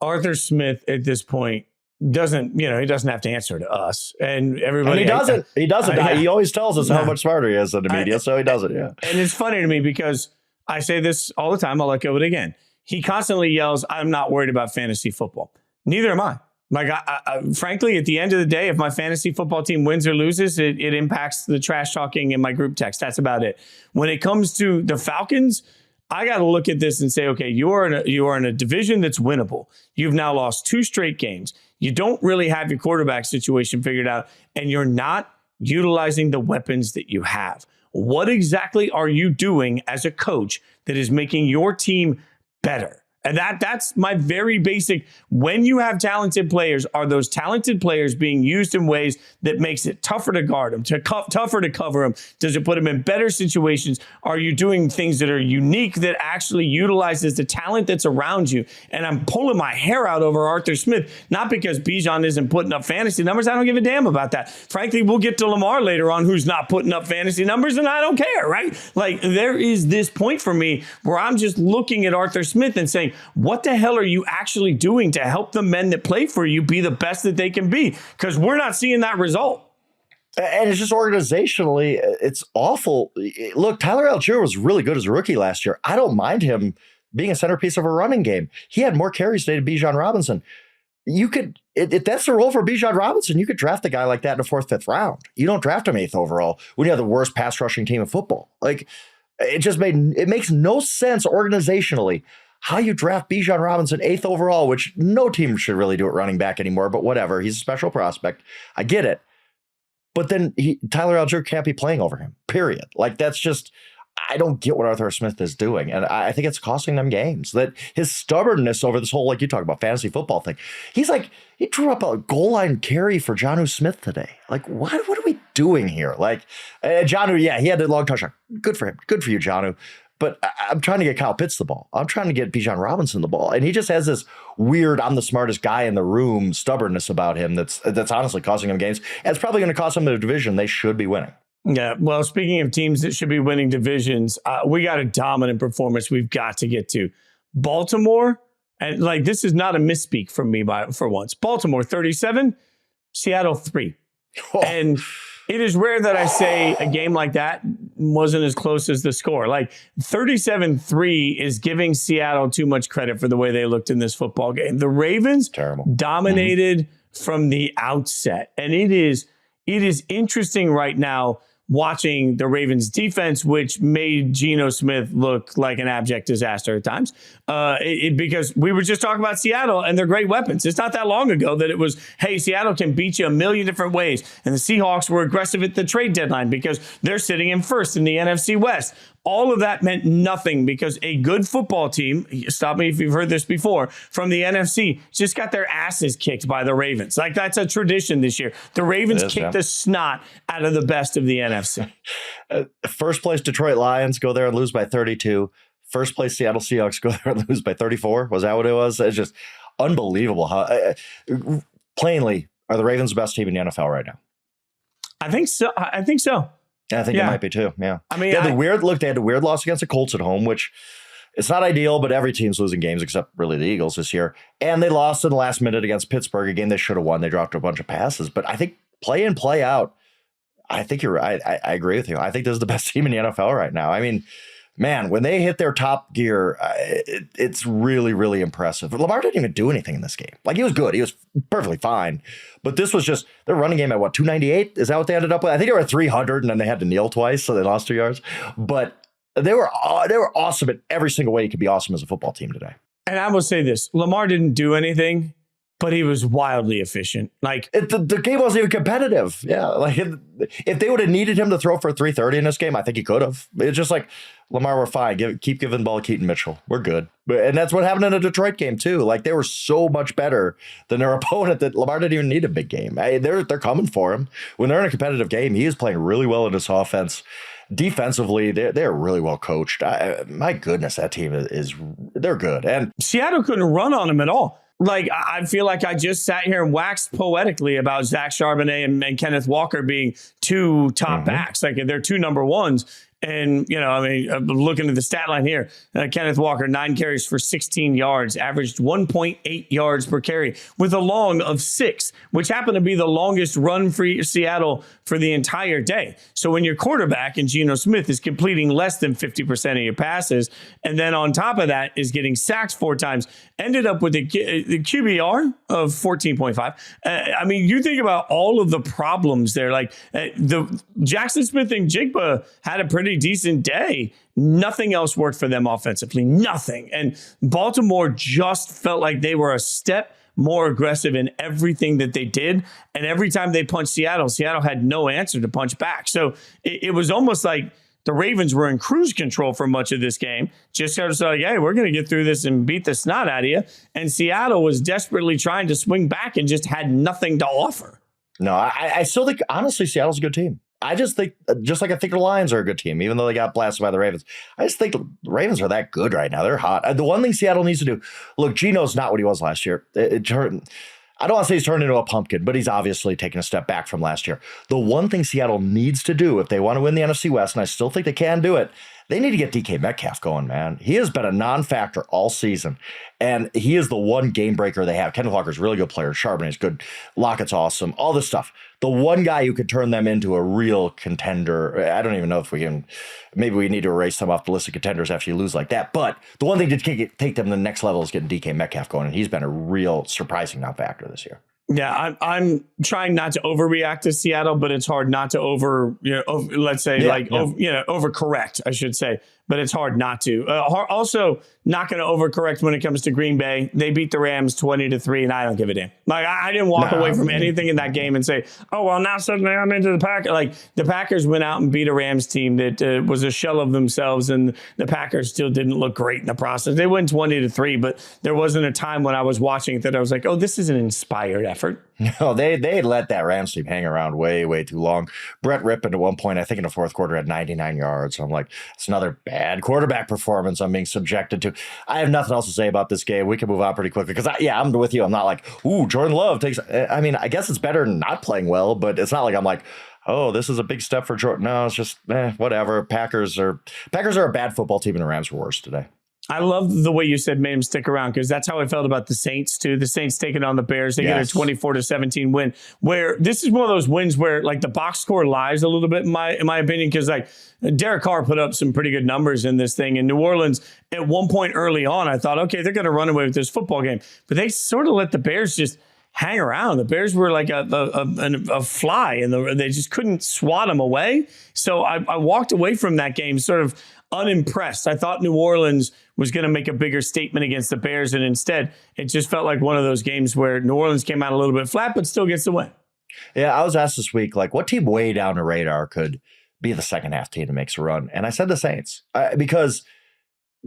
Arthur Smith at this point doesn't have to answer to us and everybody. And he doesn't. He always tells us how much smarter he is than the media, so he doesn't. Yeah. And it's funny to me because I say this all the time. I'll echo it again. He constantly yells, "I'm not worried about fantasy football." Neither am I. Like, frankly, at the end of the day, if my fantasy football team wins or loses, it impacts the trash talking in my group text. That's about it. When it comes to the Falcons, I got to look at this and say, okay, you are in a division that's winnable. You've now lost 2 straight games. You don't really have your quarterback situation figured out, and you're not utilizing the weapons that you have. What exactly are you doing as a coach that is making your team better? And that's my very basic. When you have talented players, are those talented players being used in ways that makes it tougher to guard them, tougher to cover them? Does it put them in better situations? Are you doing things that are unique that actually utilizes the talent that's around you? And I'm pulling my hair out over Arthur Smith, not because Bijan isn't putting up fantasy numbers. I don't give a damn about that. Frankly, we'll get to Lamar later on, who's not putting up fantasy numbers, and I don't care, right? Like, there is this point for me where I'm just looking at Arthur Smith and saying, what the hell are you actually doing to help the men that play for you be the best that they can be? Because we're not seeing that result. And it's just organizationally, it's awful. Look, Tyler Algier was really good as a rookie last year. I don't mind him being a centerpiece of a running game. He had more carries today to Bijan Robinson. You could, if that's the role for Bijan Robinson, you could draft a guy like that in the 4th, 5th round. You don't draft him 8th overall when you have the worst pass rushing team in football. Like, it makes no sense organizationally how you draft Bijan Robinson 8th overall, which no team should really do at running back anymore, but whatever. He's a special prospect. I get it. But then Tyler Algier can't be playing over him, period. Like, that's just, I don't get what Arthur Smith is doing. And I think it's costing them games. That his stubbornness over this whole, like you talk about, fantasy football thing. He drew up a goal line carry for Jonnu Smith today. Like, what are we doing here? Like, Jonnu, yeah, he had a long touchdown. Good for him. Good for you, Jonnu. But I'm trying to get Kyle Pitts the ball. I'm trying to get Bijan Robinson the ball. And he just has this weird, I'm the smartest guy in the room stubbornness about him that's honestly costing him games. And it's probably going to cost them the division they should be winning. Yeah, well, speaking of teams that should be winning divisions, we got a dominant performance we've got to get to. Baltimore, and like, this is not a misspeak from me for once. Baltimore 37, Seattle 3. Oh. And it is rare that I say a game like that wasn't as close as the score. Like, 37-3 is giving Seattle too much credit for the way they looked in this football game. The Ravens dominated from the outset. And it is interesting right now watching the Ravens defense, which made Geno Smith look like an abject disaster at times, because we were just talking about Seattle and their great weapons. It's not that long ago that it was, hey, Seattle can beat you a million different ways. And the Seahawks were aggressive at the trade deadline because they're sitting in first in the NFC West. All of that meant nothing because a good football team, stop me if you've heard this before, from the NFC just got their asses kicked by the Ravens. Like, that's a tradition this year. The Ravens kicked the snot out of the best of the NFC. First place Detroit Lions go there and lose by 32. First place Seattle Seahawks go there and lose by 34. Was that what it was? It's just unbelievable how, plainly, are the Ravens the best team in the NFL right now? I think so. Yeah, I think it might be too. Yeah. I mean, they had the weird loss against the Colts at home, which it's not ideal, but every team's losing games except really the Eagles this year. And they lost in the last minute against Pittsburgh, a game they should have won. They dropped a bunch of passes. But I think play in, play out, I think you're right. I agree with you. I think this is the best team in the NFL right now. I mean, man, when they hit their top gear, it's really, really impressive. Lamar didn't even do anything in this game. Like, he was good. He was perfectly fine. But this was just their running game at what, 298? Is that what they ended up with? I think they were at 300, and then they had to kneel twice, so they lost 2 yards. But they were awesome at every single way you could be awesome as a football team today. And I will say this. Lamar didn't do anything, but he was wildly efficient. Like, the game wasn't even competitive. Yeah, like if they would have needed him to throw for 330 in this game, I think he could have. It's just like Lamar, we're fine. Keep giving the ball to Keaton Mitchell. We're good. And that's what happened in the Detroit game, too. Like, they were so much better than their opponent that Lamar didn't even need a big game. They're coming for him. When they're in a competitive game, he is playing really well in this offense. Defensively, they're really well coached. My goodness, that team they're good. And Seattle couldn't run on him at all. Like, I feel like I just sat here and waxed poetically about Zach Charbonnet and Kenneth Walker being two top backs. Like, they're two number ones. And, I'm looking at the stat line here. Kenneth Walker, 9 carries for 16 yards, averaged 1.8 yards per carry with a long of 6, which happened to be the longest run for Seattle for the entire day. So when your quarterback and Geno Smith is completing less than 50% of your passes, and then on top of that is getting sacked 4 times, ended up with the QBR of 14.5. You think about all of the problems there. Like the Jackson Smith and Jigba had a pretty decent day. Nothing else worked for them offensively. Nothing. And Baltimore just felt like they were a step more aggressive in everything that they did. And every time they punched Seattle had no answer to punch back. So it was almost like the Ravens were in cruise control for much of this game. Just sort of like, hey, we're going to get through this and beat the snot out of you. And Seattle was desperately trying to swing back and just had nothing to offer. No, I still think, honestly, Seattle's a good team. I just think, just like I think the Lions are a good team, even though they got blasted by the Ravens. I just think the Ravens are that good right now. They're hot. The one thing Seattle needs to do, look, Geno's not what he was last year. I don't want to say he's turned into a pumpkin, but he's obviously taken a step back from last year. The one thing Seattle needs to do if they want to win the NFC West, and I still think they can do it, they need to get DK Metcalf going, man. He has been a non-factor all season, and he is the one game breaker they have. Kenneth Walker's a really good player. Charbonnet's good. Lockett's awesome. All this stuff. The one guy who could turn them into a real contender. I don't even know if we can. Maybe we need to erase them off the list of contenders after you lose like that. But the one thing to take them to the next level is getting DK Metcalf going, and he's been a real surprising non-factor this year. Yeah, I'm trying not to overreact to Seattle, but it's hard not to overcorrect, I should say. But it's hard not to. Also, not going to overcorrect when it comes to Green Bay. They beat the Rams 20-3, and I don't give a damn. Like, I didn't walk away from anything in that game and say, oh, well, now suddenly I'm into the Packers. Like, the Packers went out and beat a Rams team that was a shell of themselves, and the Packers still didn't look great in the process. They went 20-3, but there wasn't a time when I was watching it that I was like, oh, this is an inspired effort. No, they let that Rams team hang around way, way too long. Brett Rippon at one point, I think in the fourth quarter, had 99 yards. So I'm like, it's another bad quarterback performance I'm being subjected to. I have nothing else to say about this game. We can move on pretty quickly because, I'm with you. I'm not like, ooh, Jordan Love takes. I mean, I guess it's better than not playing well, but it's not like I'm like, oh, this is a big step for Jordan. No, it's just whatever. Packers are a bad football team, and the Rams were worse today. I love the way you said made him stick around, because that's how I felt about the Saints too. The Saints taking on the Bears. They get a 24-17 win, where this is one of those wins where like the box score lies a little bit in my opinion, because like Derek Carr put up some pretty good numbers in this thing. In New Orleans, at one point early on, I thought, okay, they're going to run away with this football game, but they sort of let the Bears just hang around. The Bears were like a fly, and they just couldn't swat them away. So I walked away from that game sort of unimpressed. I thought New Orleans was going to make a bigger statement against the Bears, and instead it just felt like one of those games where New Orleans came out a little bit flat, but still gets the win. Yeah, I was asked this week, like, what team way down the radar could be the second half team that makes a run? And I said the Saints, because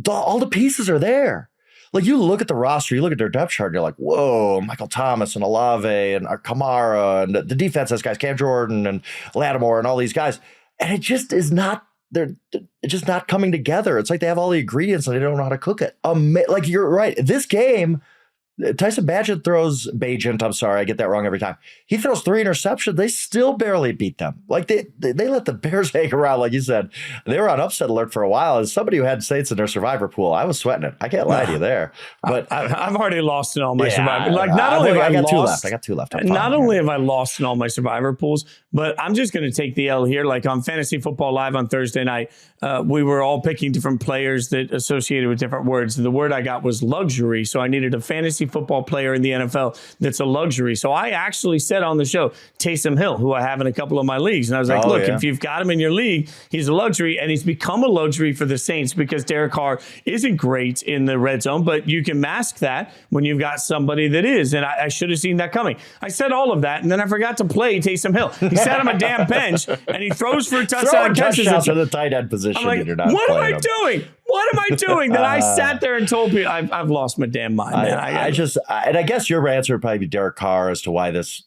all the pieces are there. Like, you look at the roster, you look at their depth chart, and you're like, whoa, Michael Thomas and Olave and Kamara, and the defense has guys, Cam Jordan and Lattimore and all these guys. And it just is not, it's just not coming together. It's like they have all the ingredients and they don't know how to cook it. Like, you're right. This game, Tyson Bagent, I'm sorry, I get that wrong every time. He throws 3 interceptions. They still barely beat them. Like, they let the Bears hang around, like you said. They were on upset alert for a while. As somebody who had Saints in their survivor pool, I was sweating it. I can't lie to you there. But I've already lost in all my survivor. Like, not only have I got lost, I got 2 left. Not only have I lost in all my survivor pools, but I'm just going to take the L here. Like, on Fantasy Football Live on Thursday night, we were all picking different players that associated with different words. And the word I got was luxury. So I needed a Fantasy fantasy football player in the NFL that's a luxury. So I actually said on the show, Taysom Hill, who I have in a couple of my leagues. And I was like, if you've got him in your league, he's a luxury. And he's become a luxury for the Saints because Derek Carr isn't great in the red zone, but you can mask that when you've got somebody that is. And I should have seen that coming. I said all of that, and then I forgot to play Taysom Hill. He sat on my damn bench, and he throws for a touchdown. Touchdown to the tight end position. I'm like, what am I doing? What am I doing? That I sat there and told people I've lost my damn mind, man. I guess your answer would probably be Derek Carr as to why this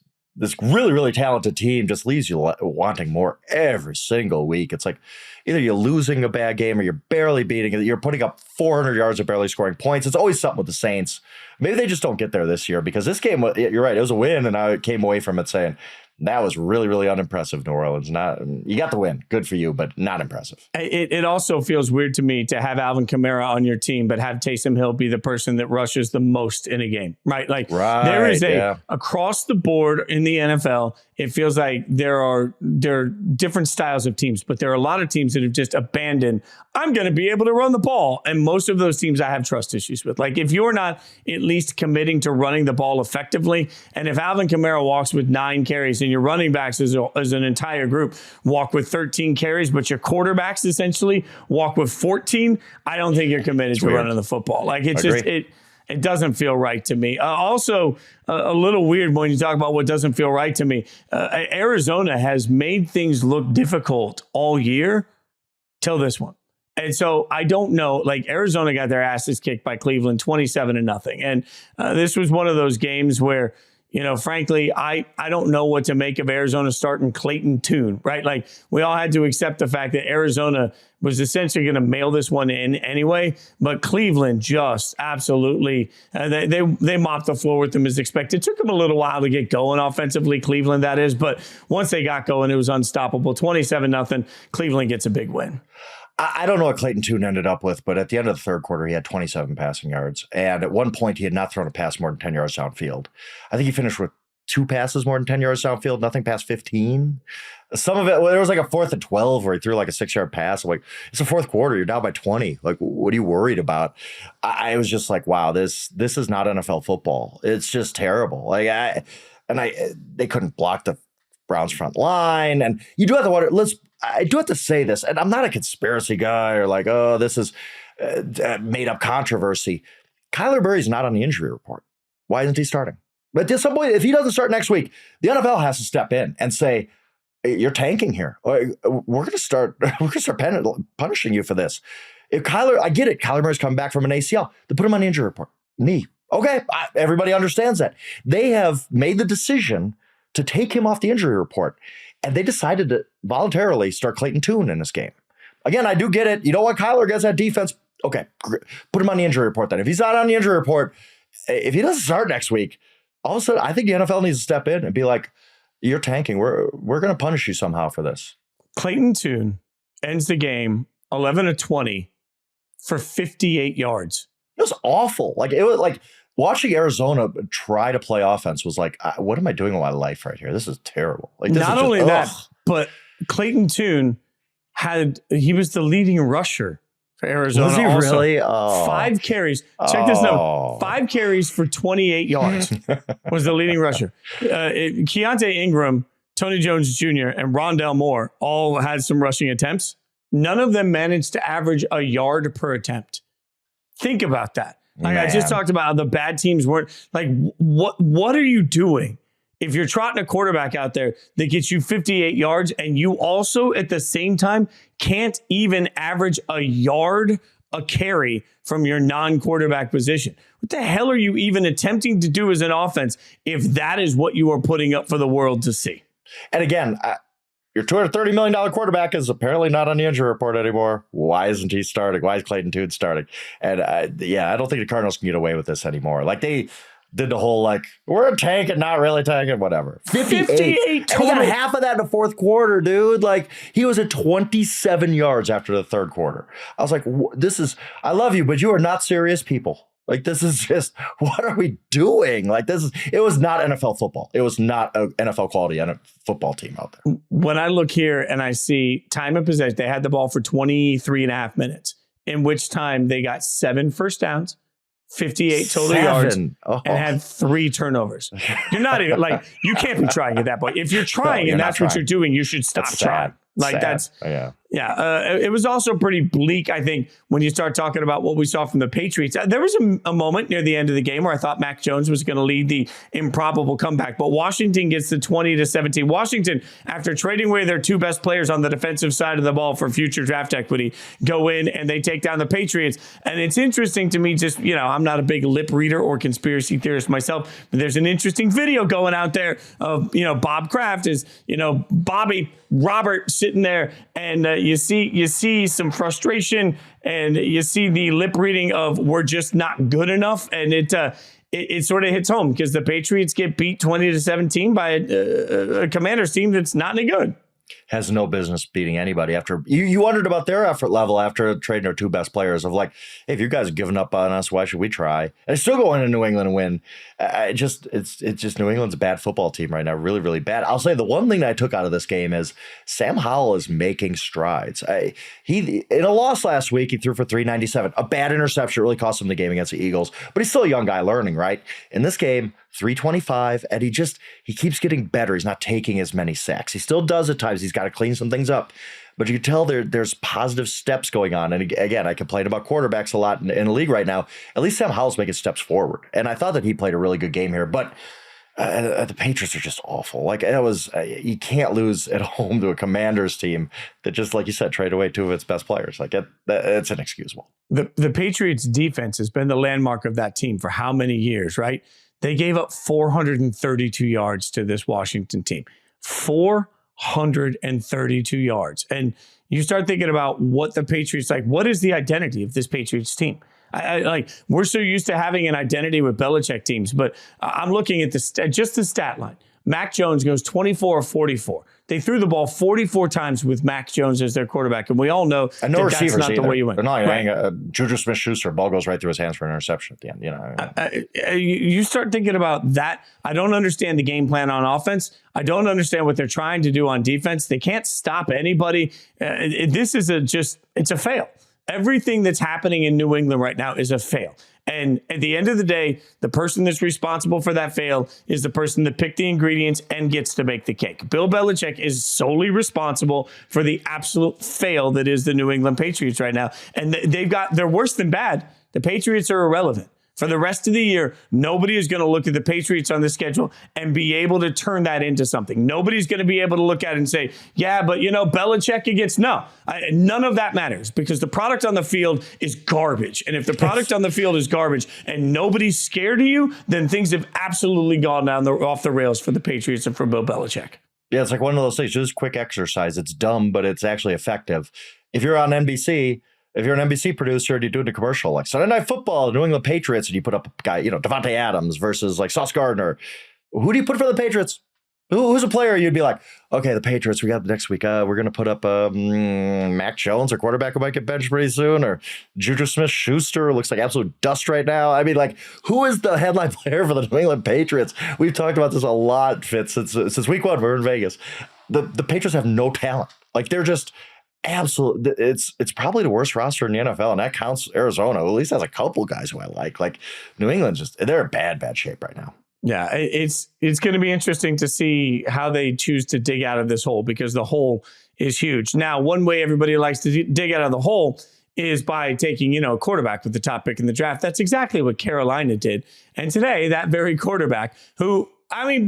really, really talented team just leaves you wanting more every single week. It's like either you're losing a bad game or you're barely beating it. You're putting up 400 yards or barely scoring points. It's always something with the Saints. Maybe they just don't get there this year because this game, you're right, it was a win, and I came away from it saying, that was really, really unimpressive, New Orleans. You got the win. Good for you, but not impressive. It also feels weird to me to have Alvin Kamara on your team, but have Taysom Hill be the person that rushes the most in a game, right? There is across the board in the NFL, it feels like there are different styles of teams, but there are a lot of teams that have just abandoned, I'm going to be able to run the ball. And most of those teams I have trust issues with. Like if you're not at least committing to running the ball effectively, and if Alvin Kamara walks with 9 carries and your running backs as an entire group walk with 13 carries, but your quarterbacks essentially walk with 14, I don't think you're committed to running the football. Like it's just, it doesn't feel right to me. Also, a little weird when you talk about what doesn't feel right to me. Arizona has made things look difficult all year till this one. And so I don't know, like Arizona got their asses kicked by Cleveland 27-0. And this was one of those games where, frankly, I don't know what to make of Arizona starting Clayton Tune, right? Like we all had to accept the fact that Arizona was essentially going to mail this one in anyway, but Cleveland just absolutely, they mopped the floor with them as expected. It took them a little while to get going offensively, Cleveland that is, but once they got going, it was unstoppable. 27-0, Cleveland gets a big win. I don't know what Clayton Tune ended up with, but at the end of the third quarter, he had 27 passing yards. And at one point, he had not thrown a pass more than 10 yards downfield. I think he finished with 2 passes more than 10 yards downfield, nothing past 15. Some of it, there was like a 4th and 12 where he threw like a 6-yard pass. I'm like, it's the fourth quarter. You're down by 20. Like, what are you worried about? I was just like, wow, this is not NFL football. It's just terrible. They couldn't block the Browns front line. And you do have to wonder, I do have to say this, and I'm not a conspiracy guy or like, this is made up controversy. Kyler Murray's not on the injury report. Why isn't he starting? But at some point, if he doesn't start next week, the NFL has to step in and say, you're tanking here. We're going to start punishing you for this. If I get it. Kyler Murray's coming back from an ACL. They put him on the injury report. Knee. Okay. Everybody understands that. They have made the decision to take him off the injury report. And they decided to voluntarily start Clayton Tune in this game. Again, I do get it. You know what? Kyler gets that defense. Okay, put him on the injury report then. If he's not on the injury report, if he doesn't start next week, all of a sudden, I think the NFL needs to step in and be like, you're tanking. We're going to punish you somehow for this. Clayton Tune ends the game 11-20 for 58 yards. It was awful. It was like watching Arizona try to play offense was like, what am I doing with my life right here? This is terrible. Not only that, but Clayton Tune he was the leading rusher for Arizona. Was he also. really? Oh. 5 carries. Check this note. 5 carries for 28 yards was the leading rusher. Keontae Ingram, Tony Jones Jr., and Rondell Moore all had some rushing attempts. None of them managed to average a yard per attempt. Think about that. I just talked about how the bad teams weren't like, what are you doing? If you're trotting a quarterback out there that gets you 58 yards and you also at the same time can't even average a yard a carry from your non-quarterback position. What the hell are you even attempting to do as an offense if that is what you are putting up for the world to see? And again, your $230 million quarterback is apparently not on the injury report anymore. Why isn't he starting? Why is Clayton Tune starting? And I don't think the Cardinals can get away with this anymore. Like they did the whole we're tanking, not really tanking, whatever. 58 total. And he got half of that in the fourth quarter, dude. Like he was at 27 yards after the third quarter. I was like, I love you, but you are not serious people. Like, this is just, what are we doing? Like, it was not NFL football. It was not an NFL quality football team out there. When I look here and I see time of possession, they had the ball for 23 and a half minutes, in which time they got 7 first downs, 58 total yards, and had 3 turnovers. You're not even like, you can't be trying at that point. If you're trying and that's what you're doing, you should stop trying. Like that's, it was also pretty bleak, I think, when you start talking about what we saw from the Patriots. There was a moment near the end of the game where I thought Mac Jones was going to lead the improbable comeback, but Washington gets the 20-17. Washington, after trading away their 2 best players on the defensive side of the ball for future draft equity, go in and they take down the Patriots. And it's interesting to me, just, I'm not a big lip reader or conspiracy theorist myself, but there's an interesting video going out there of, Bob Kraft is, Bobby Robert sitting there, and you see some frustration, and you see the lip reading of we're just not good enough, and it sort of hits home because the Patriots get beat 20-17 by a Commanders team that's not any good. Has no business beating anybody. After you wondered about their effort level after trading their 2 best players of like, hey, if you guys have given up on us, why should we try? And it's still going to New England and win. It's just New England's a bad football team right now, really, really bad. I'll say the one thing that I took out of this game is Sam Howell is making strides. He in a loss last week, he threw for 397, a bad interception, really cost him the game against the Eagles, but he's still a young guy learning, right? In this game, 325, and he keeps getting better. He's not taking as many sacks. He still does at times. He's got to clean some things up. But you can tell there's positive steps going on. And again, I complain about quarterbacks a lot in the league right now. At least Sam Howell's making steps forward. And I thought that he played a really good game here. But the Patriots are just awful. Like, it was, you can't lose at home to a Commanders team that just, like you said, traded away 2 of its best players. Like, it's inexcusable. The Patriots defense has been the landmark of that team for how many years, right? They gave up 432 yards to this Washington team. 432 yards. And you start thinking about what the Patriots, like, what is the identity of this Patriots team? We're so used to having an identity with Belichick teams, but I'm looking at just the stat line. Mac Jones goes 24 of 44. They threw the ball 44 times with Mac Jones as their quarterback, and we all know and no that's not the way you win. They're not right. Juju Smith-Schuster, ball goes right through his hands for an interception at the end. You start thinking about that. I don't understand the game plan on offense. I don't understand what they're trying to do on defense. They can't stop anybody. This is it's a fail. Everything that's happening in New England right now is a fail. And at the end of the day, the person that's responsible for that fail is the person that picked the ingredients and gets to make the cake. Bill Belichick is solely responsible for the absolute fail that is the New England Patriots right now. And they're worse than bad. The Patriots are irrelevant. For the rest of the year, nobody is going to look at the Patriots on the schedule and be able to turn that into something. Nobody's going to be able to look at it and say, yeah, but Belichick against, none of that matters because the product on the field is garbage. And if the product on the field is garbage and nobody's scared of you, then things have absolutely gone off the rails for the Patriots and for Bill Belichick. Yeah, it's like one of those things, just quick exercise. It's dumb, but it's actually effective. If you're on NBC, if you're an NBC producer and you're doing a commercial like Sunday Night Football, New England Patriots, and you put up a guy, Devontae Adams versus like Sauce Gardner, who do you put for the Patriots? Who's a player you'd be like, okay, the Patriots, we got next week. We're going to put up Mac Jones, our quarterback who might get benched pretty soon, or Juju Smith-Schuster, looks like absolute dust right now. I mean, like, who is the headline player for the New England Patriots? We've talked about this a lot, Fitz, since week 1. We're in Vegas. The Patriots have no talent. Like, they're just absolutely, it's probably the worst roster in the NFL, and that counts Arizona, who at least has a couple guys who I like. Like, New England, they're in bad shape right now. Yeah, it's going to be interesting to see how they choose to dig out of this hole because the hole is huge. Now, one way everybody likes to dig out of the hole is by taking, a quarterback with the top pick in the draft. That's exactly what Carolina did. And today, that very quarterback who,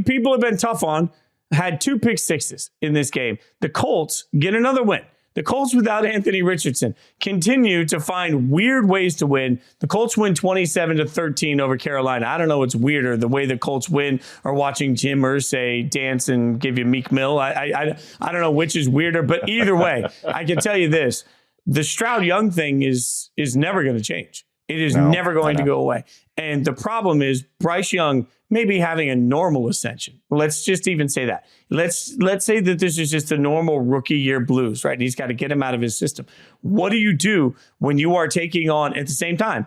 people have been tough on, had 2 pick sixes in this game. The Colts get another win. The Colts without Anthony Richardson continue to find weird ways to win. The Colts win 27-13 over Carolina. I don't know what's weirder, the way the Colts win or watching Jim Irsay dance and give you Meek Mill. I don't know which is weirder, but either way, I can tell you this. The Stroud Young thing is never going to change. It is never going to go away. And the problem is Bryce Young may be having a normal ascension. Let's just even say that. Let's say that this is just a normal rookie year blues, right? And he's got to get him out of his system. What do you do when you are taking on, at the same time,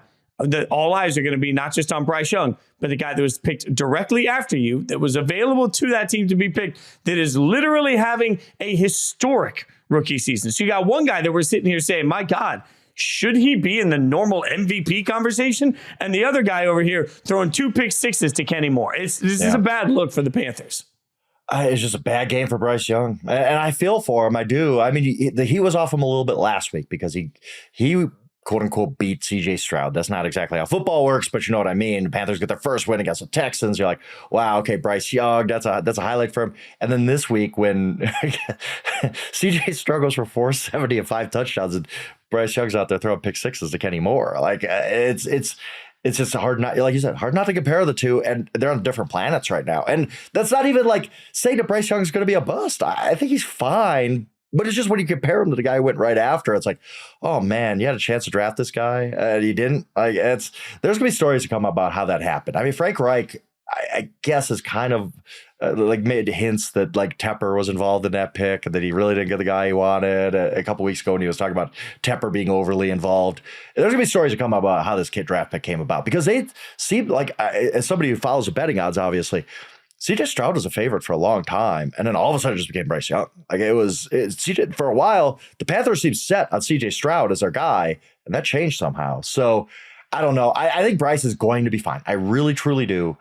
all eyes are going to be not just on Bryce Young, but the guy that was picked directly after you, that was available to that team to be picked, that is literally having a historic rookie season. So you got one guy that we're sitting here saying, my God, should he be in the normal MVP conversation? And the other guy over here throwing 2 pick sixes to Kenny Moore. This is a bad look for the Panthers. It's just a bad game for Bryce Young. And I feel for him. I do. I mean, he was off him a little bit last week because he quote unquote beat CJ Stroud. That's not exactly how football works, but you know what I mean. The Panthers get their first win against the Texans. You're like, wow, okay, Bryce Young, that's a highlight for him. And then this week when CJ Stroud goes for 470 and 5 touchdowns, and Bryce Young's out there throwing pick sixes to Kenny Moore. Like it's just hard not, like you said, hard not to compare the two, and they're on different planets right now. And that's not even like saying that Bryce Young's going to be a bust. I think he's fine. But it's just when you compare him to the guy who went right after, it's like, oh man, you had a chance to draft this guy and you didn't. Like there's gonna be stories to come about how that happened. I mean, Frank Reich, I guess, is kind of like made hints that like Tepper was involved in that pick and that he really didn't get the guy he wanted. A couple weeks ago, when he was talking about Tepper being overly involved, there's gonna be stories to come about how this kid draft pick came about, because they seem like, as somebody who follows the betting odds, obviously, CJ Stroud was a favorite for a long time, and then all of a sudden it just became Bryce Young. Like it's CJ for a while. The Panthers seemed set on CJ Stroud as their guy, and that changed somehow. So I don't know. I think Bryce is going to be fine. I really, truly do.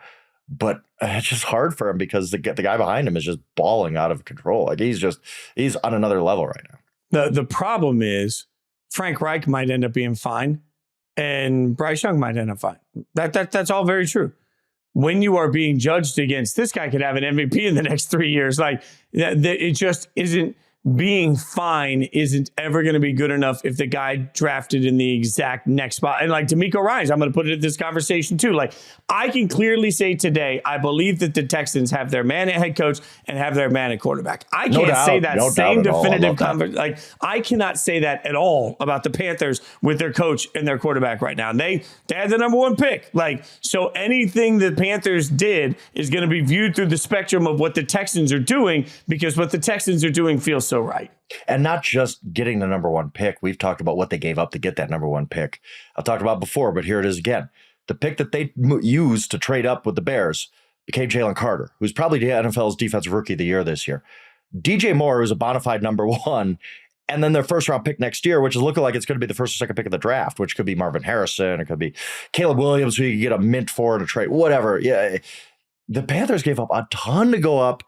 But it's just hard for him because the guy behind him is just balling out of control. Like he's on another level right now. The problem is Frank Reich might end up being fine, and Bryce Young might end up fine. That's all very true. When you are being judged against, this guy could have an MVP in the next 3 years. Like it just isn't, being fine isn't ever going to be good enough if the guy drafted in the exact next spot. And like DeMeco Ryans, I'm going to put it in this conversation too. Like I can clearly say today, I believe that the Texans have their man at head coach and have their man at quartererap. I can't say that same definitive conversation. Like I cannot say that at all about the Panthers with their coach and their quarterback right now. They had the number 1 pick. Like, so anything the Panthers did is going to be viewed through the spectrum of what the Texans are doing, because what the Texans are doing feels so right. And not just getting the number 1 pick. We've talked about what they gave up to get that number 1 pick. I've talked about before, but here it is again. The pick that they used to trade up with the Bears became Jalen Carter, who's probably the NFL's defensive rookie of the year this year. DJ Moore is a bona fide number 1. And then their first round pick next year, which is looking like it's going to be the first or second pick of the draft, which could be Marvin Harrison. It could be Caleb Williams, who you get a mint for in a trade, whatever. Yeah. The Panthers gave up a ton to go up,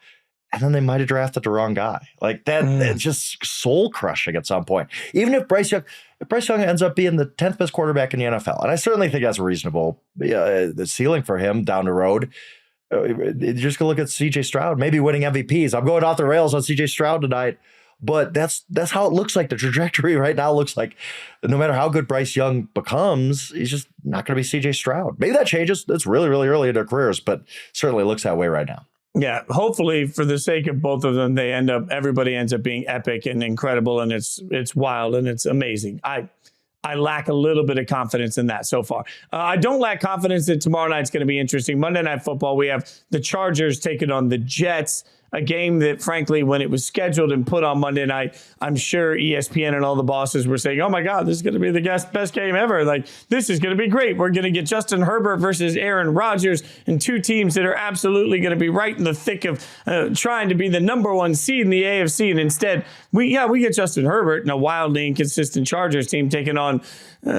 and then they might have drafted the wrong guy. Like that, it's just soul crushing at some point. Even if Bryce Young ends up being the 10th best quarterback in the NFL, and I certainly think that's reasonable, the ceiling for him down the road. You're just gonna look at CJ Stroud, maybe winning MVPs. I'm going off the rails on CJ Stroud tonight, but that's how it looks like. The trajectory right now looks like no matter how good Bryce Young becomes, he's just not going to be CJ Stroud. Maybe that changes. It's really, really early in their careers, but certainly looks that way right now. Yeah, hopefully for the sake of both of them, everybody ends up being epic and incredible, and it's wild and it's amazing. I lack a little bit of confidence in that so far. I don't lack confidence that tomorrow night's going to be interesting. Monday Night Football, we have the Chargers taking on the Jets, a game that, frankly, when it was scheduled and put on Monday night, I'm sure ESPN and all the bosses were saying, oh, my God, this is going to be the best game ever. Like, this is going to be great. We're going to get Justin Herbert versus Aaron Rodgers, and 2 teams that are absolutely going to be right in the thick of trying to be the number 1 seed in the AFC. And instead, we get Justin Herbert and a wildly inconsistent Chargers team taking on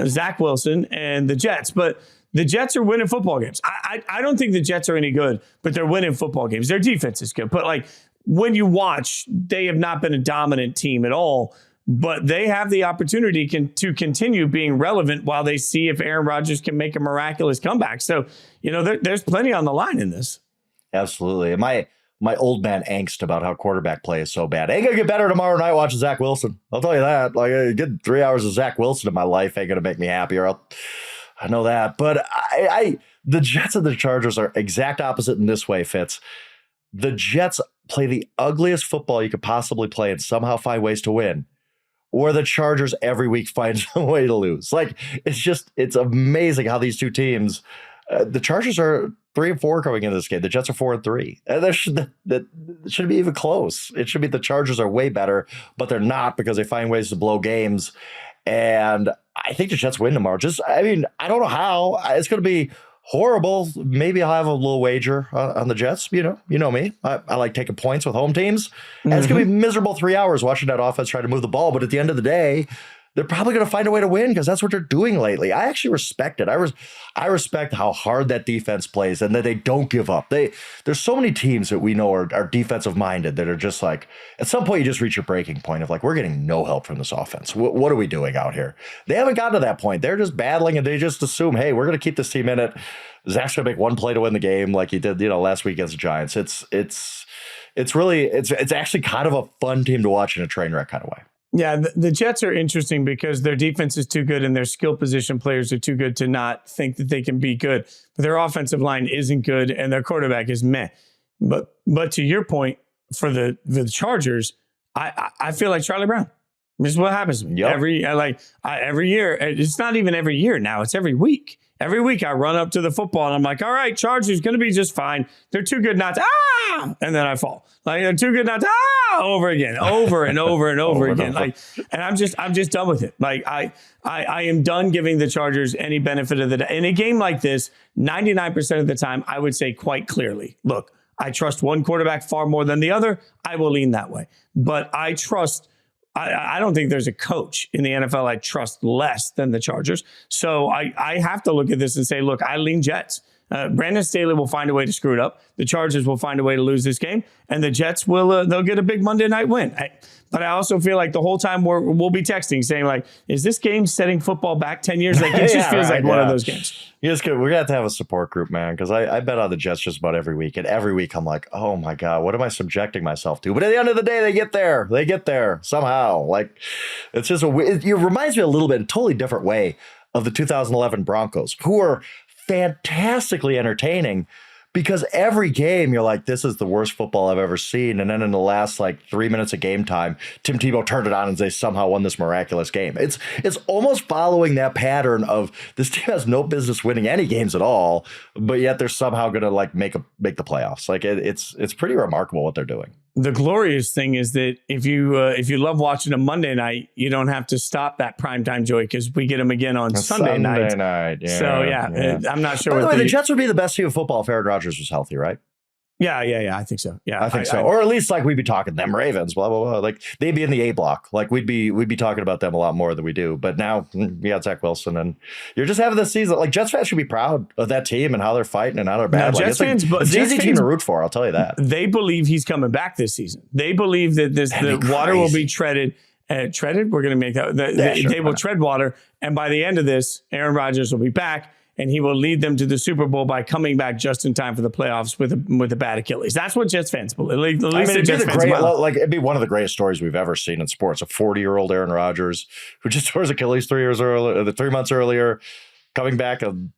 Zach Wilson and the Jets. But the Jets are winning football games. I don't think the Jets are any good, but they're winning football games. Their defense is good. But like when you watch, they have not been a dominant team at all, but they have the opportunity to continue being relevant while they see if Aaron Rodgers can make a miraculous comeback. So, there's plenty on the line in this. Absolutely. And my old man angst about how quarterback play is so bad. Ain't going to get better tomorrow night watching Zach Wilson. I'll tell you that. Like, get 3 hours of Zach Wilson in my life ain't going to make me happier. I know that, but the Jets and the Chargers are exact opposite in this way, Fitz. The Jets play the ugliest football you could possibly play and somehow find ways to win, or the Chargers every week find some way to lose. Like, it's amazing how these 2 teams, the Chargers are 3-4 coming into this game. The Jets are 4-3. And that shouldn't be even close. It should be the Chargers are way better, but they're not because they find ways to blow games. And I think the Jets win tomorrow. I don't know how. It's going to be horrible. Maybe I'll have a little wager on the Jets. You know me. I like taking points with home teams. And it's going to be miserable 3 hours watching that offense try to move the ball. But at the end of the day, they're probably going to find a way to win because that's what they're doing lately. I actually respect it. I respect how hard that defense plays and that they don't give up. There's so many teams that we know are defensive minded that are just like, at some point you just reach your breaking point of like, we're getting no help from this offense. What are we doing out here? They haven't gotten to that point. They're just battling and they just assume, hey, we're going to keep this team in it. Zach's going to make one play to win the game like he did, last week against the Giants. It's actually kind of a fun team to watch in a train wreck kind of way. Yeah, the Jets are interesting because their defense is too good and their skill position players are too good to not think that they can be good. But their offensive line isn't good and their quarterback is meh. But to your point, for the Chargers, I feel like Charlie Brown. This is what happens to me. Yep. Every year. It's not even every year now. It's every week. Every week I run up to the football and I'm like, all right, Chargers going to be just fine. They're too good not to, and then I fall. Like, they're too good not to, over again, over and over and over again. Like, and I'm just done with it. Like, I am done giving the Chargers any benefit of the doubt. In a game like this, 99% of the time, I would say quite clearly, look, I trust one quarterback far more than the other. I will lean that way. But I don't think there's a coach in the NFL I trust less than the Chargers. So I have to look at this and say, look, I lean Jets. Brandon Staley will find a way to screw it up. The Chargers will find a way to lose this game. And the Jets they'll get a big Monday night win. But I also feel like the whole time we'll be texting saying, like, is this game setting football back 10 years? Like, it just feels like one of those games. We're going to have a support group, man, because I bet on the Jets just about every week. And every week I'm like, oh, my God, what am I subjecting myself to? But at the end of the day, they get there. They get there somehow. Like, it's just it reminds me a little bit, a totally different way of the 2011 Broncos, who are fantastically entertaining because every game you're like, this is the worst football I've ever seen. And then in the last 3 minutes of game time, Tim Tebow turned it on and they somehow won this miraculous game. It's almost following that pattern of this team has no business winning any games at all, but yet they're somehow going to make the playoffs. Like it's pretty remarkable what they're doing. The glorious thing is that if you love watching a Monday night, you don't have to stop that primetime joy because we get them again on Sunday night. Yeah, so I'm not sure. By the way, the Jets would be the best team of football if Aaron Rodgers was healthy, right? Yeah, I think so. Yeah, I think so. Or at least we'd be talking them Ravens, blah blah blah. Like they'd be in the A block. Like we'd be talking about them a lot more than we do. But now we got Zach Wilson, and you're just having this season. Like Jets fans should be proud of that team and how they're fighting and how they're battling. Jets fans, it's an easy team to root for. I'll tell you that. They believe he's coming back this season. They believe that the water will be treaded. Treaded. We're going to make that. They will tread water, and by the end of this, Aaron Rodgers will be back. And he will lead them to the Super Bowl by coming back just in time for the playoffs with a bad Achilles. That's what Jets fans believe. It'd be one of the greatest stories we've ever seen in sports. A 40-year-old Aaron Rodgers who just tore his Achilles 3 months earlier, coming back and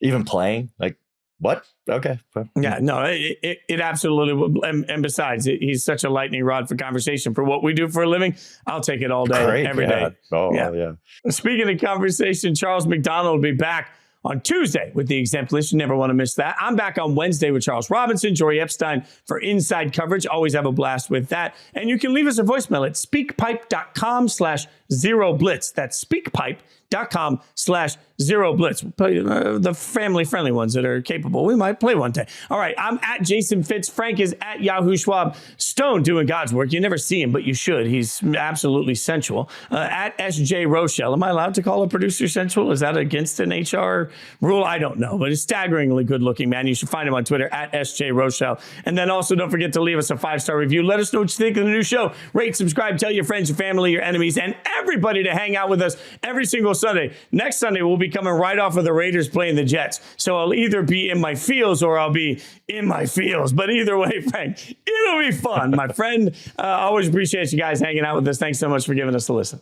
even playing. Like, what? Okay. Yeah, no, it absolutely will. And besides, he's such a lightning rod for conversation. For what we do for a living, I'll take it all day, every day. Oh, yeah. Speaking of conversation, Charles McDonald will be back on Tuesday with the Exempt List. You never want to miss that. I'm back on Wednesday with Charles Robinson, Jory Epstein for inside coverage. Always have a blast with that. And you can leave us a voicemail at speakpipe.com/0blitz. That's speakpipe.com/0blitz. The family-friendly ones that are capable. We might play one day. All right, I'm at Jason Fitz. Frank is at Yahoo Schwab. Stone doing God's work. You never see him, but you should. He's absolutely sensual. At SJ Rochelle. Am I allowed to call a producer sensual? Is that against an HR rule? I don't know, but he's staggeringly good-looking, man. You should find him on Twitter at SJ Rochelle. And then also don't forget to leave us a 5-star review. Let us know what you think of the new show. Rate, subscribe, tell your friends, your family, your enemies, and everybody to hang out with us every single Sunday. Next Sunday, we'll be coming right off of the Raiders playing the Jets. So I'll either be in my feels or I'll be in my feels. But either way, Frank, it'll be fun. My friend, always appreciate you guys hanging out with us. Thanks so much for giving us a listen.